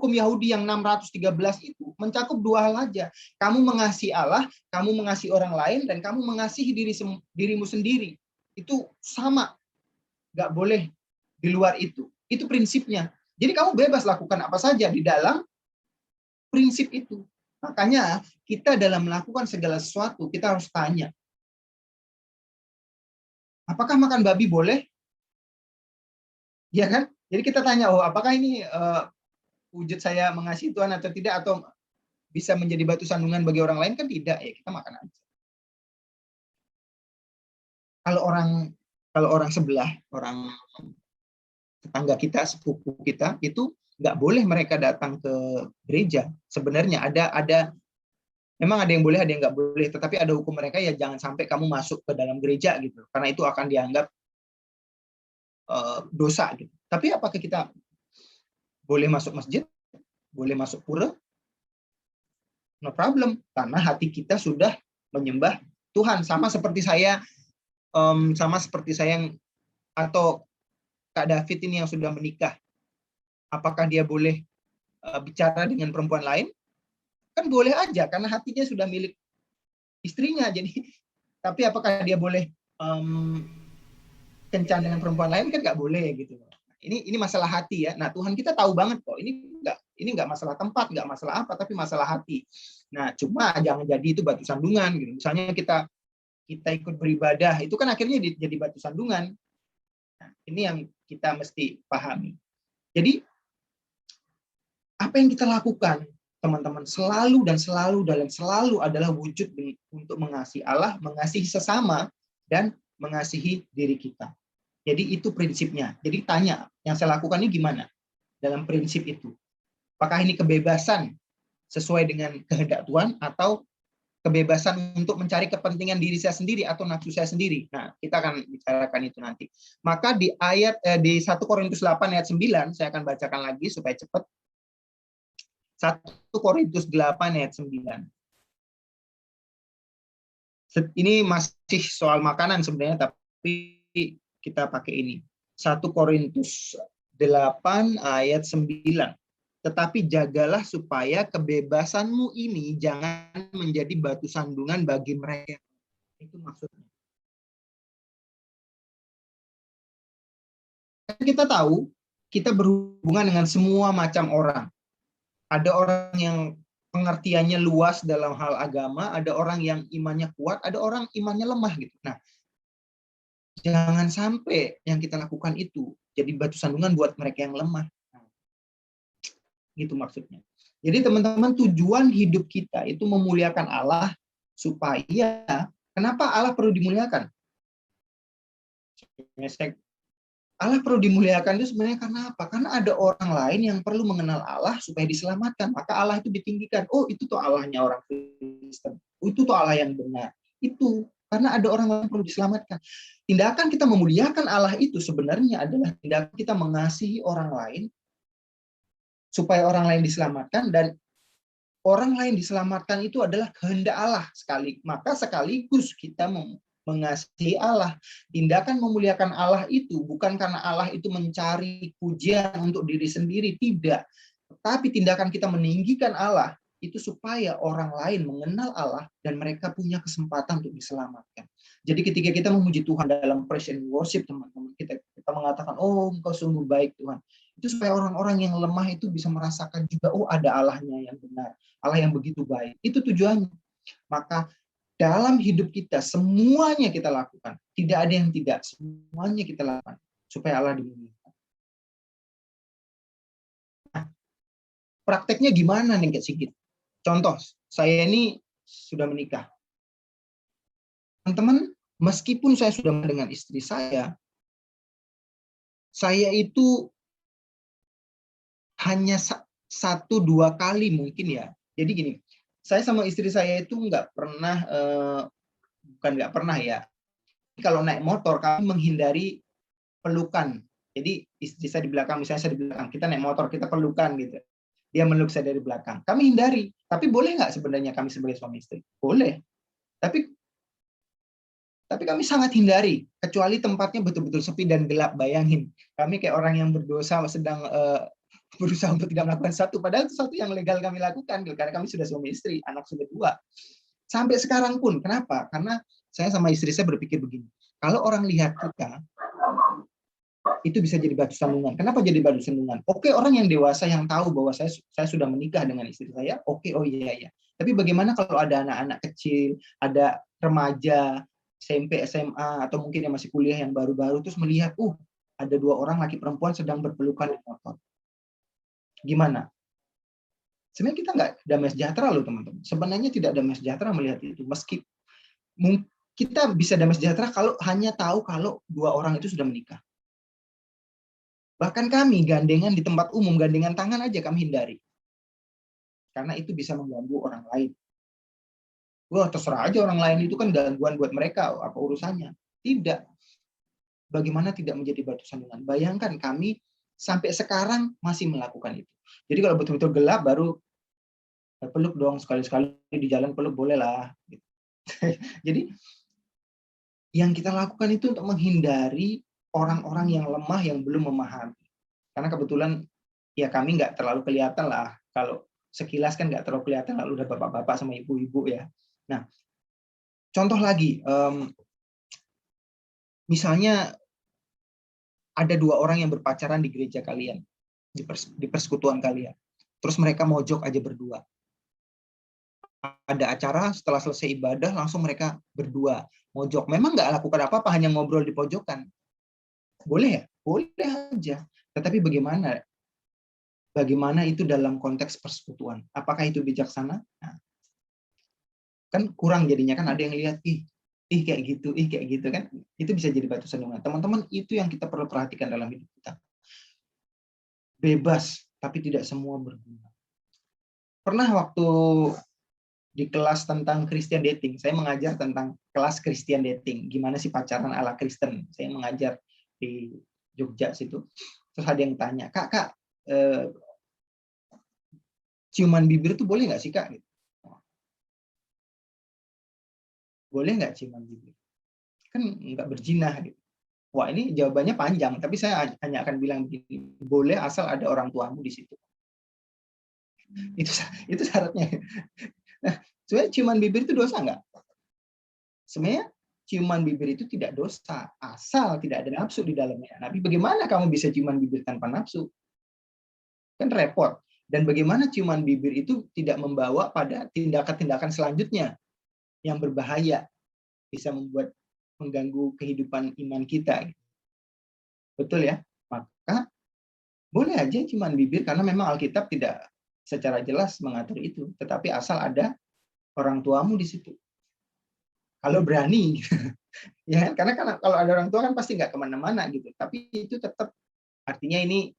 Speaker 1: Yahudi yang 613 itu mencakup 2 hal aja. Kamu mengasihi Allah, kamu mengasihi orang lain, dan kamu mengasihi dirimu sendiri. Itu sama. Nggak boleh di luar itu. Itu prinsipnya. Jadi kamu bebas lakukan apa saja di dalam prinsip itu. Makanya kita dalam melakukan segala sesuatu, kita harus tanya. Apakah makan babi boleh? Ya kan? Jadi kita tanya, apakah ini wujud saya mengasihi Tuhan atau tidak, atau bisa menjadi batu sandungan bagi orang lain? Kan tidak, ya kita makan aja. Kalau orang sebelah, orang tetangga kita, sepupu kita, itu nggak boleh mereka datang ke gereja. Sebenarnya memang ada yang boleh, ada yang nggak boleh, tetapi ada hukum mereka, ya jangan sampai kamu masuk ke dalam gereja gitu, karena itu akan dianggap dosa gitu. Tapi apakah kita boleh masuk masjid, boleh masuk pura? No problem, karena hati kita sudah menyembah Tuhan. Sama seperti saya atau Kak David ini yang sudah menikah. Apakah dia boleh bicara dengan perempuan lain? Kan boleh aja, karena hatinya sudah milik istrinya. Jadi, tapi apakah dia boleh kencan dengan perempuan lain? Kan nggak boleh gitu. Ini masalah hati ya. Nah, Tuhan kita tahu banget kok. Ini nggak masalah tempat, nggak masalah apa, tapi masalah hati. Nah, cuma jangan jadi itu batu sandungan gitu. Misalnya kita ikut beribadah, itu kan akhirnya jadi batu sandungan. Nah, ini yang kita mesti pahami. Jadi, apa yang kita lakukan, teman-teman, selalu adalah wujud untuk mengasihi Allah, mengasihi sesama, dan mengasihi diri kita. Jadi itu prinsipnya. Jadi tanya, yang saya lakukan ini gimana? Dalam prinsip itu. Apakah ini kebebasan sesuai dengan kehendak Tuhan, atau kebebasan untuk mencari kepentingan diri saya sendiri atau nafsu saya sendiri? Nah, kita akan bicarakan itu nanti. Maka di 1 Korintus 8 ayat 9, saya akan bacakan lagi supaya cepat. 1 Korintus 8 ayat 9. Ini masih soal makanan sebenarnya, tapi kita pakai ini. 1 Korintus 8 ayat 9. Tetapi jagalah supaya kebebasanmu ini jangan menjadi batu sandungan bagi mereka. Itu maksudnya. Kita tahu, kita berhubungan dengan semua macam orang. Ada orang yang pengertiannya luas dalam hal agama, ada orang yang imannya kuat, ada orang imannya lemah gitu. Nah, Jangan sampai yang kita lakukan itu jadi batu sandungan buat mereka yang lemah. Gitu maksudnya. Jadi teman-teman, tujuan hidup kita itu memuliakan Allah, supaya kenapa Allah perlu dimuliakan? Allah perlu dimuliakan itu sebenarnya karena apa? Karena ada orang lain yang perlu mengenal Allah supaya diselamatkan. Maka Allah itu ditinggikan. Oh, itu tuh Allahnya orang Kristen. Oh, itu tuh Allah yang benar. Itu karena ada orang lain yang perlu diselamatkan. Tindakan kita memuliakan Allah itu sebenarnya adalah tindakan kita mengasihi orang lain supaya orang lain diselamatkan, dan orang lain diselamatkan itu adalah kehendak Allah sekali. Maka sekaligus kita mengasihi Allah. Tindakan memuliakan Allah itu bukan karena Allah itu mencari pujian untuk diri sendiri, tidak. Tetapi tindakan kita meninggikan Allah itu supaya orang lain mengenal Allah dan mereka punya kesempatan untuk diselamatkan. Jadi ketika kita memuji Tuhan dalam praise and worship, teman-teman, kita mengatakan, oh Engkau sungguh baik Tuhan. Itu supaya orang-orang yang lemah itu bisa merasakan juga, oh ada Allahnya yang benar, Allah yang begitu baik. Itu tujuannya. Maka dalam hidup kita semuanya kita lakukan, tidak ada yang tidak, semuanya kita lakukan supaya Allah dimuliakan. Nah, prakteknya gimana nih Kak Sigit? Contoh, saya ini sudah menikah. Teman-teman, meskipun saya sudah dengan istri saya itu hanya 1-2 kali mungkin ya. Jadi gini, saya sama istri saya itu nggak pernah, bukan nggak pernah ya, kalau naik motor kami menghindari pelukan. Jadi istri saya di belakang, misalnya saya di belakang, kita naik motor, kita pelukan gitu. Dia meluk saya dari belakang. Kami hindari. Tapi boleh nggak sebenarnya kami sebagai suami istri? Boleh. Tapi kami sangat hindari, kecuali tempatnya betul-betul sepi dan gelap. Bayangin, kami kayak orang yang berdosa sedang berusaha untuk tidak melakukan satu, padahal itu satu yang legal kami lakukan, karena kami sudah suami istri, anak sudah 2. Sampai sekarang pun, kenapa? Karena saya sama istri saya berpikir begini, kalau orang lihat kita, itu bisa jadi batu sandungan. Kenapa jadi batu sandungan? Oke, orang yang dewasa yang tahu bahwa saya sudah menikah dengan istri saya, oke, oh iya. Tapi bagaimana kalau ada anak-anak kecil, ada remaja, SMP, SMA, atau mungkin yang masih kuliah yang baru-baru, terus melihat, ada 2 orang laki perempuan sedang berpelukan di motor. Gimana? Sebenarnya kita nggak damai sejahtera loh teman-teman. Sebenarnya tidak damai sejahtera melihat itu. Meski kita bisa damai sejahtera kalau hanya tahu kalau 2 orang itu sudah menikah. Bahkan kami gandengan di tempat umum, gandengan tangan aja kami hindari. Karena itu bisa mengganggu orang lain. Wah, terserah aja orang lain, itu kan gangguan buat mereka, apa urusannya? Tidak. Bagaimana tidak menjadi batu sandungan? Bayangkan kami sampai sekarang masih melakukan itu. Jadi kalau betul-betul gelap baru peluk dong, sekali-sekali di jalan peluk boleh lah. Jadi yang kita lakukan itu untuk menghindari orang-orang yang lemah yang belum memahami. Karena kebetulan ya kami nggak terlalu kelihatan lah. Kalau sekilas kan nggak terlalu kelihatan, lalu udah bapak-bapak sama ibu-ibu ya. Nah, contoh lagi, misalnya ada 2 orang yang berpacaran di gereja kalian, di persekutuan kalian. Terus mereka mojok aja berdua. Ada acara, setelah selesai ibadah, langsung mereka berdua mojok. Memang nggak lakukan apa-apa, hanya ngobrol di pojokan. Boleh ya? Boleh aja. Tetapi bagaimana? Bagaimana itu dalam konteks persekutuan? Apakah itu bijaksana? Nah, kan kurang jadinya, kan ada yang lihat, kayak gitu kan. Itu bisa jadi batu sandungan. Teman-teman, itu yang kita perlu perhatikan dalam hidup kita. Bebas, tapi tidak semua berguna. Pernah waktu di kelas tentang Christian dating, saya mengajar tentang kelas Christian dating, gimana sih pacaran ala Kristen. Saya mengajar di Jogja situ. Terus ada yang tanya, Kak, ciuman bibir itu boleh nggak sih Kak? Boleh nggak ciuman bibir? Kan nggak berzina gitu. Wah, ini jawabannya panjang, tapi saya hanya akan bilang begini, boleh asal ada orang tuamu di situ. Itu syaratnya. Nah, sebenarnya ciuman bibir itu dosa nggak? Sebenarnya ciuman bibir itu tidak dosa, asal tidak ada nafsu di dalamnya. Tapi bagaimana kamu bisa ciuman bibir tanpa nafsu? Kan repot. Dan bagaimana ciuman bibir itu tidak membawa pada tindakan-tindakan selanjutnya yang berbahaya, bisa membuat mengganggu kehidupan iman kita. Betul ya? Maka boleh aja cuman bibir, karena memang Alkitab tidak secara jelas mengatur itu. Tetapi asal ada orang tuamu di situ. Kalau berani, ya kan? Karena kalau ada orang tua kan pasti nggak kemana-mana gitu. Tapi itu tetap artinya ini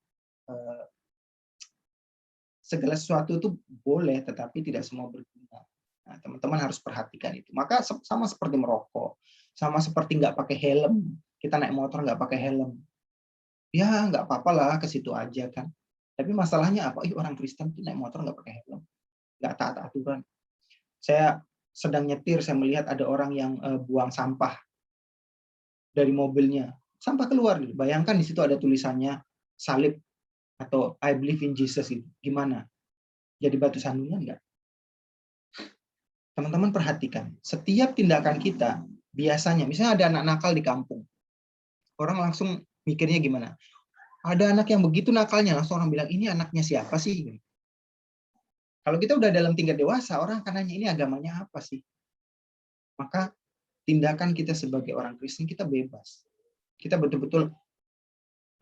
Speaker 1: segala sesuatu itu boleh, tetapi tidak semua berguna. Nah, teman-teman harus perhatikan itu. Maka sama seperti merokok, sama seperti nggak pakai helm. Kita naik motor nggak pakai helm. Ya nggak apa-apa lah, ke situ aja kan. Tapi masalahnya apa? Orang Kristen tuh naik motor nggak pakai helm, nggak taat aturan. Saya sedang nyetir, saya melihat ada orang yang buang sampah dari mobilnya, sampah keluar. Bayangkan di situ ada tulisannya salib atau I believe in Jesus itu. Gimana? Jadi batu sandungan nggak? Teman-teman perhatikan, setiap tindakan kita biasanya, misalnya ada anak nakal di kampung, orang langsung mikirnya gimana? Ada anak yang begitu nakalnya, langsung orang bilang, ini anaknya siapa sih? Kalau kita udah dalam tingkat dewasa, orang akan nanya, ini agamanya apa sih? Maka tindakan kita sebagai orang Kristen, kita bebas. Kita betul-betul,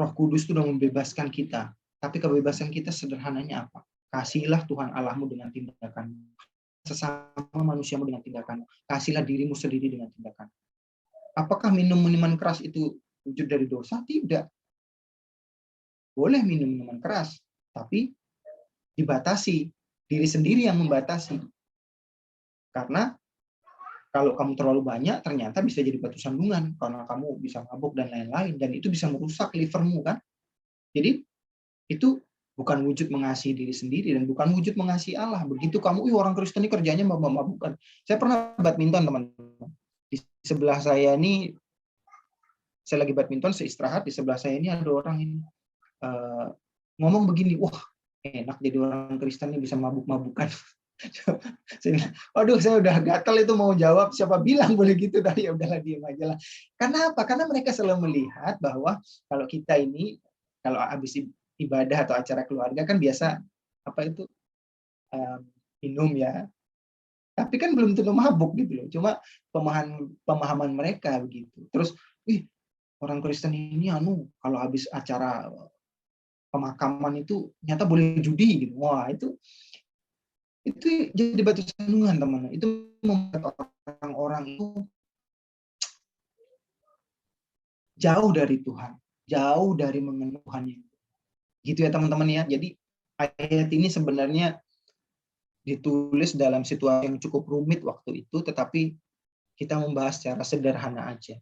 Speaker 1: Roh Kudus itu sudah membebaskan kita. Tapi kebebasan kita sederhananya apa? Kasihilah Tuhan Allahmu dengan tindakanmu. Sesama manusiamu dengan tindakanmu. Kasihlah dirimu sendiri dengan tindakan. Apakah minum minuman keras itu wujud dari dosa? Tidak. Boleh minum minuman keras, tapi dibatasi. Diri sendiri yang membatasi. Karena kalau kamu terlalu banyak, ternyata bisa jadi batu sandungan. Karena kamu bisa mabuk dan lain-lain. Dan itu bisa merusak livermu, kan? Jadi, itu bukan wujud mengasihi diri sendiri dan bukan wujud mengasihi Allah. Begitu kamu, orang Kristen ini kerjanya mabuk-mabukan. Saya pernah badminton, teman-teman. Di sebelah saya ini, saya lagi badminton, saya istirahat, di sebelah saya ini ada orang ini ngomong begini, wah enak jadi orang Kristen ini bisa mabuk-mabukan. Waduh, saya udah gatal itu mau jawab, siapa bilang boleh gitu, tapi ya udahlah, diam aja lah. Karena apa? Karena mereka selalu melihat bahwa kalau kita ini, kalau habis ibadah atau acara keluarga kan biasa apa itu minum ya, tapi kan belum tentu mabuk gitu loh. Cuma pemahaman mereka begitu. Terus, orang Kristen ini kalau habis acara pemakaman itu nyata boleh judi gitu. Wah, itu jadi batu sandungan, teman-teman. Itu membuat orang-orang itu jauh dari Tuhan, jauh dari mengenal Tuhan. Gitu ya, teman-teman ya. Jadi ayat ini sebenarnya ditulis dalam situasi yang cukup rumit waktu itu, tetapi kita membahas secara sederhana aja.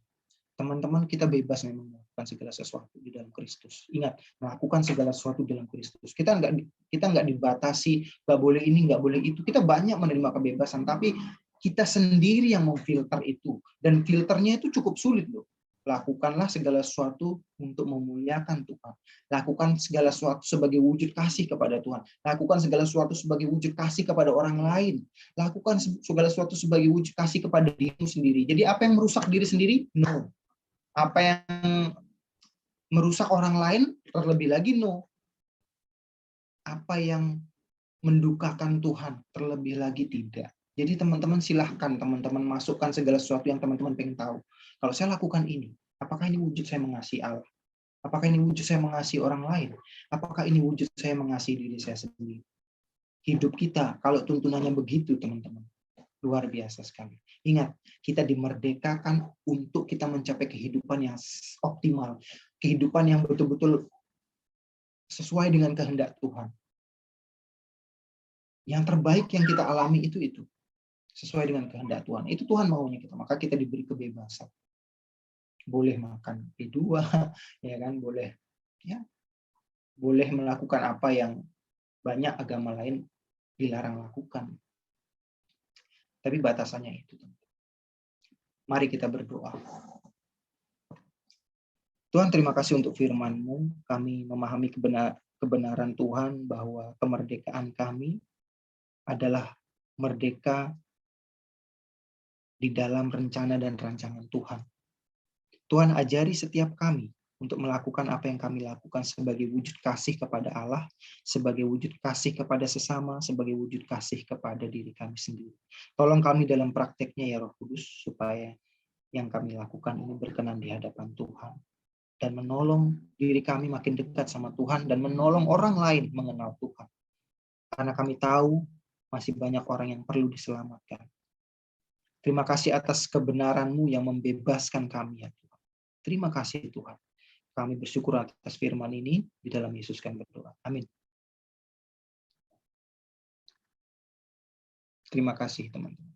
Speaker 1: Teman-teman, kita bebas memang melakukan segala sesuatu di dalam Kristus. Ingat, melakukan segala sesuatu dalam Kristus. Kita nggak dibatasi, nggak boleh ini, nggak boleh itu. Kita banyak menerima kebebasan, tapi kita sendiri yang memfilter itu. Dan filternya itu cukup sulit loh. Lakukanlah segala sesuatu untuk memuliakan Tuhan. Lakukan segala sesuatu sebagai wujud kasih kepada Tuhan. Lakukan segala sesuatu sebagai wujud kasih kepada orang lain. Lakukan segala sesuatu sebagai wujud kasih kepada dirimu sendiri. Jadi apa yang merusak diri sendiri? No. Apa yang merusak orang lain? Terlebih lagi no. Apa yang mendukakan Tuhan? Terlebih lagi tidak. Jadi teman-teman silahkan teman-teman masukkan segala sesuatu yang teman-teman pengen tahu. Kalau saya lakukan ini, apakah ini wujud saya mengasihi Allah? Apakah ini wujud saya mengasihi orang lain? Apakah ini wujud saya mengasihi diri saya sendiri? Hidup kita, kalau tuntunannya begitu, teman-teman, luar biasa sekali. Ingat, kita dimerdekakan untuk kita mencapai kehidupan yang optimal. Kehidupan yang betul-betul sesuai dengan kehendak Tuhan. Yang terbaik yang kita alami itu. Sesuai dengan kehendak Tuhan. Itu Tuhan maunya kita. Maka kita diberi kebebasan. Boleh makan P2, ya kan, boleh melakukan apa yang banyak agama lain dilarang lakukan. Tapi batasannya itu. Mari kita berdoa. Tuhan, terima kasih untuk firman-Mu. Kami memahami kebenaran Tuhan bahwa kemerdekaan kami adalah merdeka di dalam rencana dan rancangan Tuhan. Tuhan, ajari setiap kami untuk melakukan apa yang kami lakukan sebagai wujud kasih kepada Allah, sebagai wujud kasih kepada sesama, sebagai wujud kasih kepada diri kami sendiri. Tolong kami dalam prakteknya ya Roh Kudus, supaya yang kami lakukan ini berkenan di hadapan Tuhan. Dan menolong diri kami makin dekat sama Tuhan dan menolong orang lain mengenal Tuhan. Karena kami tahu masih banyak orang yang perlu diselamatkan. Terima kasih atas kebenaran-Mu yang membebaskan kami ya Tuhan. Terima kasih Tuhan. Kami bersyukur atas firman ini, di dalam Yesus kami berdoa. Amin. Terima kasih teman-teman.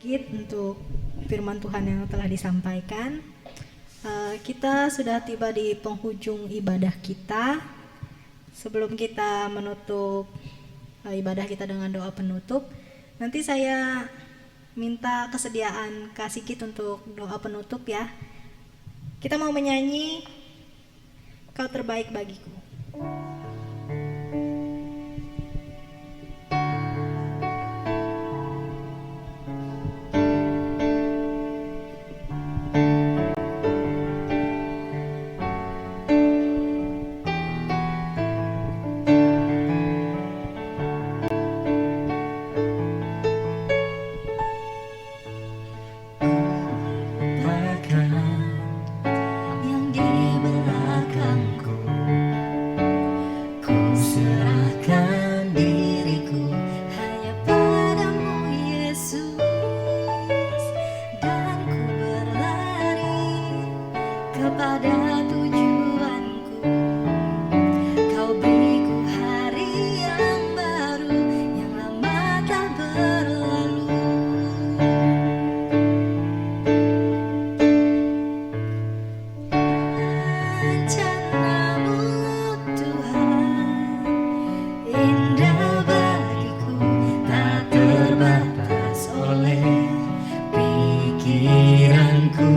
Speaker 2: Sedikit untuk firman Tuhan yang telah disampaikan. Kita sudah tiba di penghujung ibadah kita. Sebelum kita menutup ibadah kita dengan doa penutup, nanti saya minta kesediaan Kak Sigit untuk doa penutup ya. Kita mau menyanyi Kau Terbaik Bagiku.
Speaker 3: yang di belakangku, ku serahkan diriku hanya padamu Yesus, dan ku berlari kepada tujuanku. Kau beriku hari yang baru, yang lama telah berlalu. Rencanamu Tuhan indah bagiku, tak terbatas oleh pikiranku.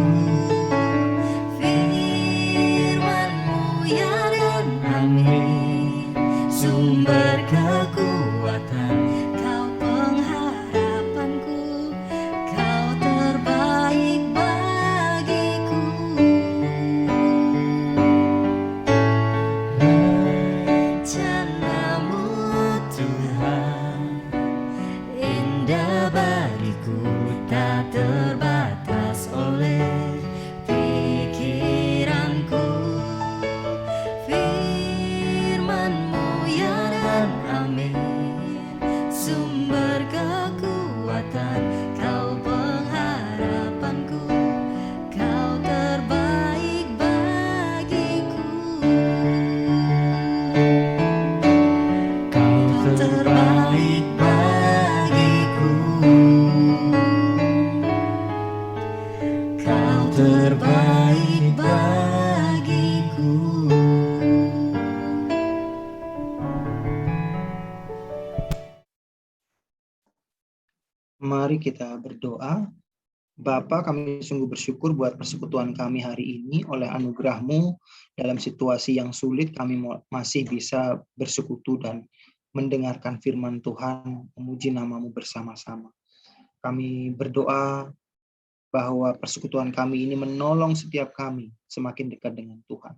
Speaker 3: Firman-Mu ya dan amin, sumber kekuatan, Kau pengharapanku, Kau terbaik bagiku. Rencanamu Tuhan indah bagiku, tak terbatas oleh pikiranku. Firman-Mu ya dan amin, sumber kekuatan, Kau pengharapanku, Kau terbaik bagiku. Kau terbaik bagiku, Kau terbaik bagiku.
Speaker 1: Mari kita berdoa. Bapa, kami sungguh bersyukur buat persekutuan kami hari ini. Oleh anugerah-Mu dalam situasi yang sulit, kami masih bisa bersekutu dan mendengarkan firman Tuhan, memuji nama-Mu bersama-sama. Kami berdoa bahwa persekutuan kami ini menolong setiap kami semakin dekat dengan Tuhan.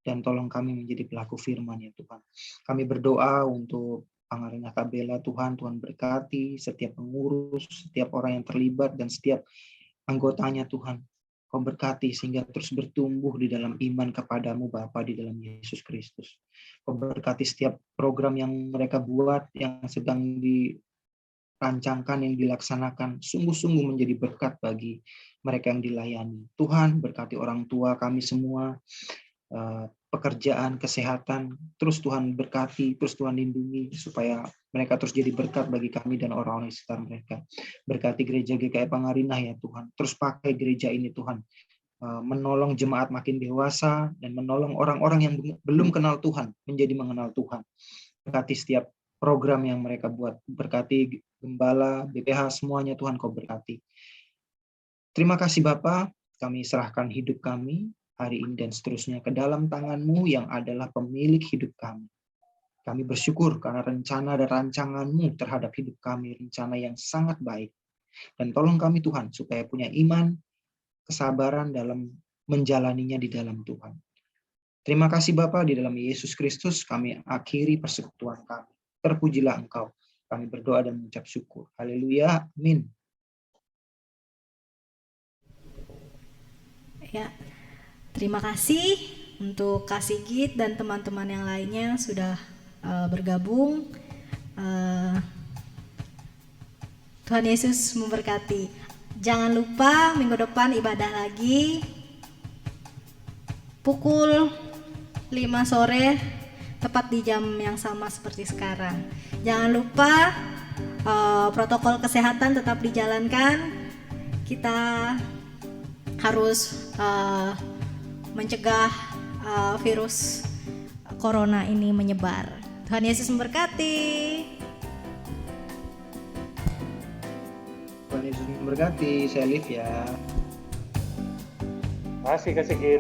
Speaker 1: Dan tolong kami menjadi pelaku firman ya Tuhan. Kami berdoa untuk Pangarina Kabela, Tuhan berkati setiap pengurus, setiap orang yang terlibat, dan setiap anggotanya Tuhan. Kau berkati sehingga terus bertumbuh di dalam iman kepadamu Bapa, di dalam Yesus Kristus. Kau berkati setiap program yang mereka buat, yang sedang dirancangkan, yang dilaksanakan, sungguh-sungguh menjadi berkat bagi mereka yang dilayani. Tuhan berkati orang tua kami semua, pekerjaan, kesehatan, terus Tuhan berkati, terus Tuhan lindungi, supaya mereka terus jadi berkat bagi kami dan orang-orang di sekitar mereka. Berkati gereja GKI Pangarinah ya Tuhan, terus pakai gereja ini Tuhan, menolong jemaat makin dewasa, dan menolong orang-orang yang belum kenal Tuhan, menjadi mengenal Tuhan. Berkati setiap program yang mereka buat, berkati gembala, BPH, semuanya Tuhan Kau berkati. Terima kasih Bapa, kami serahkan hidup kami, hari ini dan seterusnya ke dalam tangan-Mu yang adalah pemilik hidup kami. Kami bersyukur karena rencana dan rancangan-Mu terhadap hidup kami, rencana yang sangat baik. Dan tolong kami Tuhan, supaya punya iman, kesabaran dalam menjalaninya di dalam Tuhan. Terima kasih Bapa, di dalam Yesus Kristus kami akhiri persekutuan kami. Terpujilah Engkau. Kami berdoa dan mengucap syukur. Haleluya. Amin.
Speaker 2: Ya, terima kasih untuk Kak Sigit dan teman-teman yang lainnya sudah bergabung. Tuhan Yesus memberkati. Jangan lupa minggu depan ibadah lagi pukul 5 sore, tepat di jam yang sama seperti sekarang. Jangan lupa protokol kesehatan tetap dijalankan. Kita harus mencegah virus corona ini menyebar. Tuhan Yesus memberkati.
Speaker 1: Tuhan Yesus memberkati. Saya Liv ya.
Speaker 4: Makasih Kak Sigit.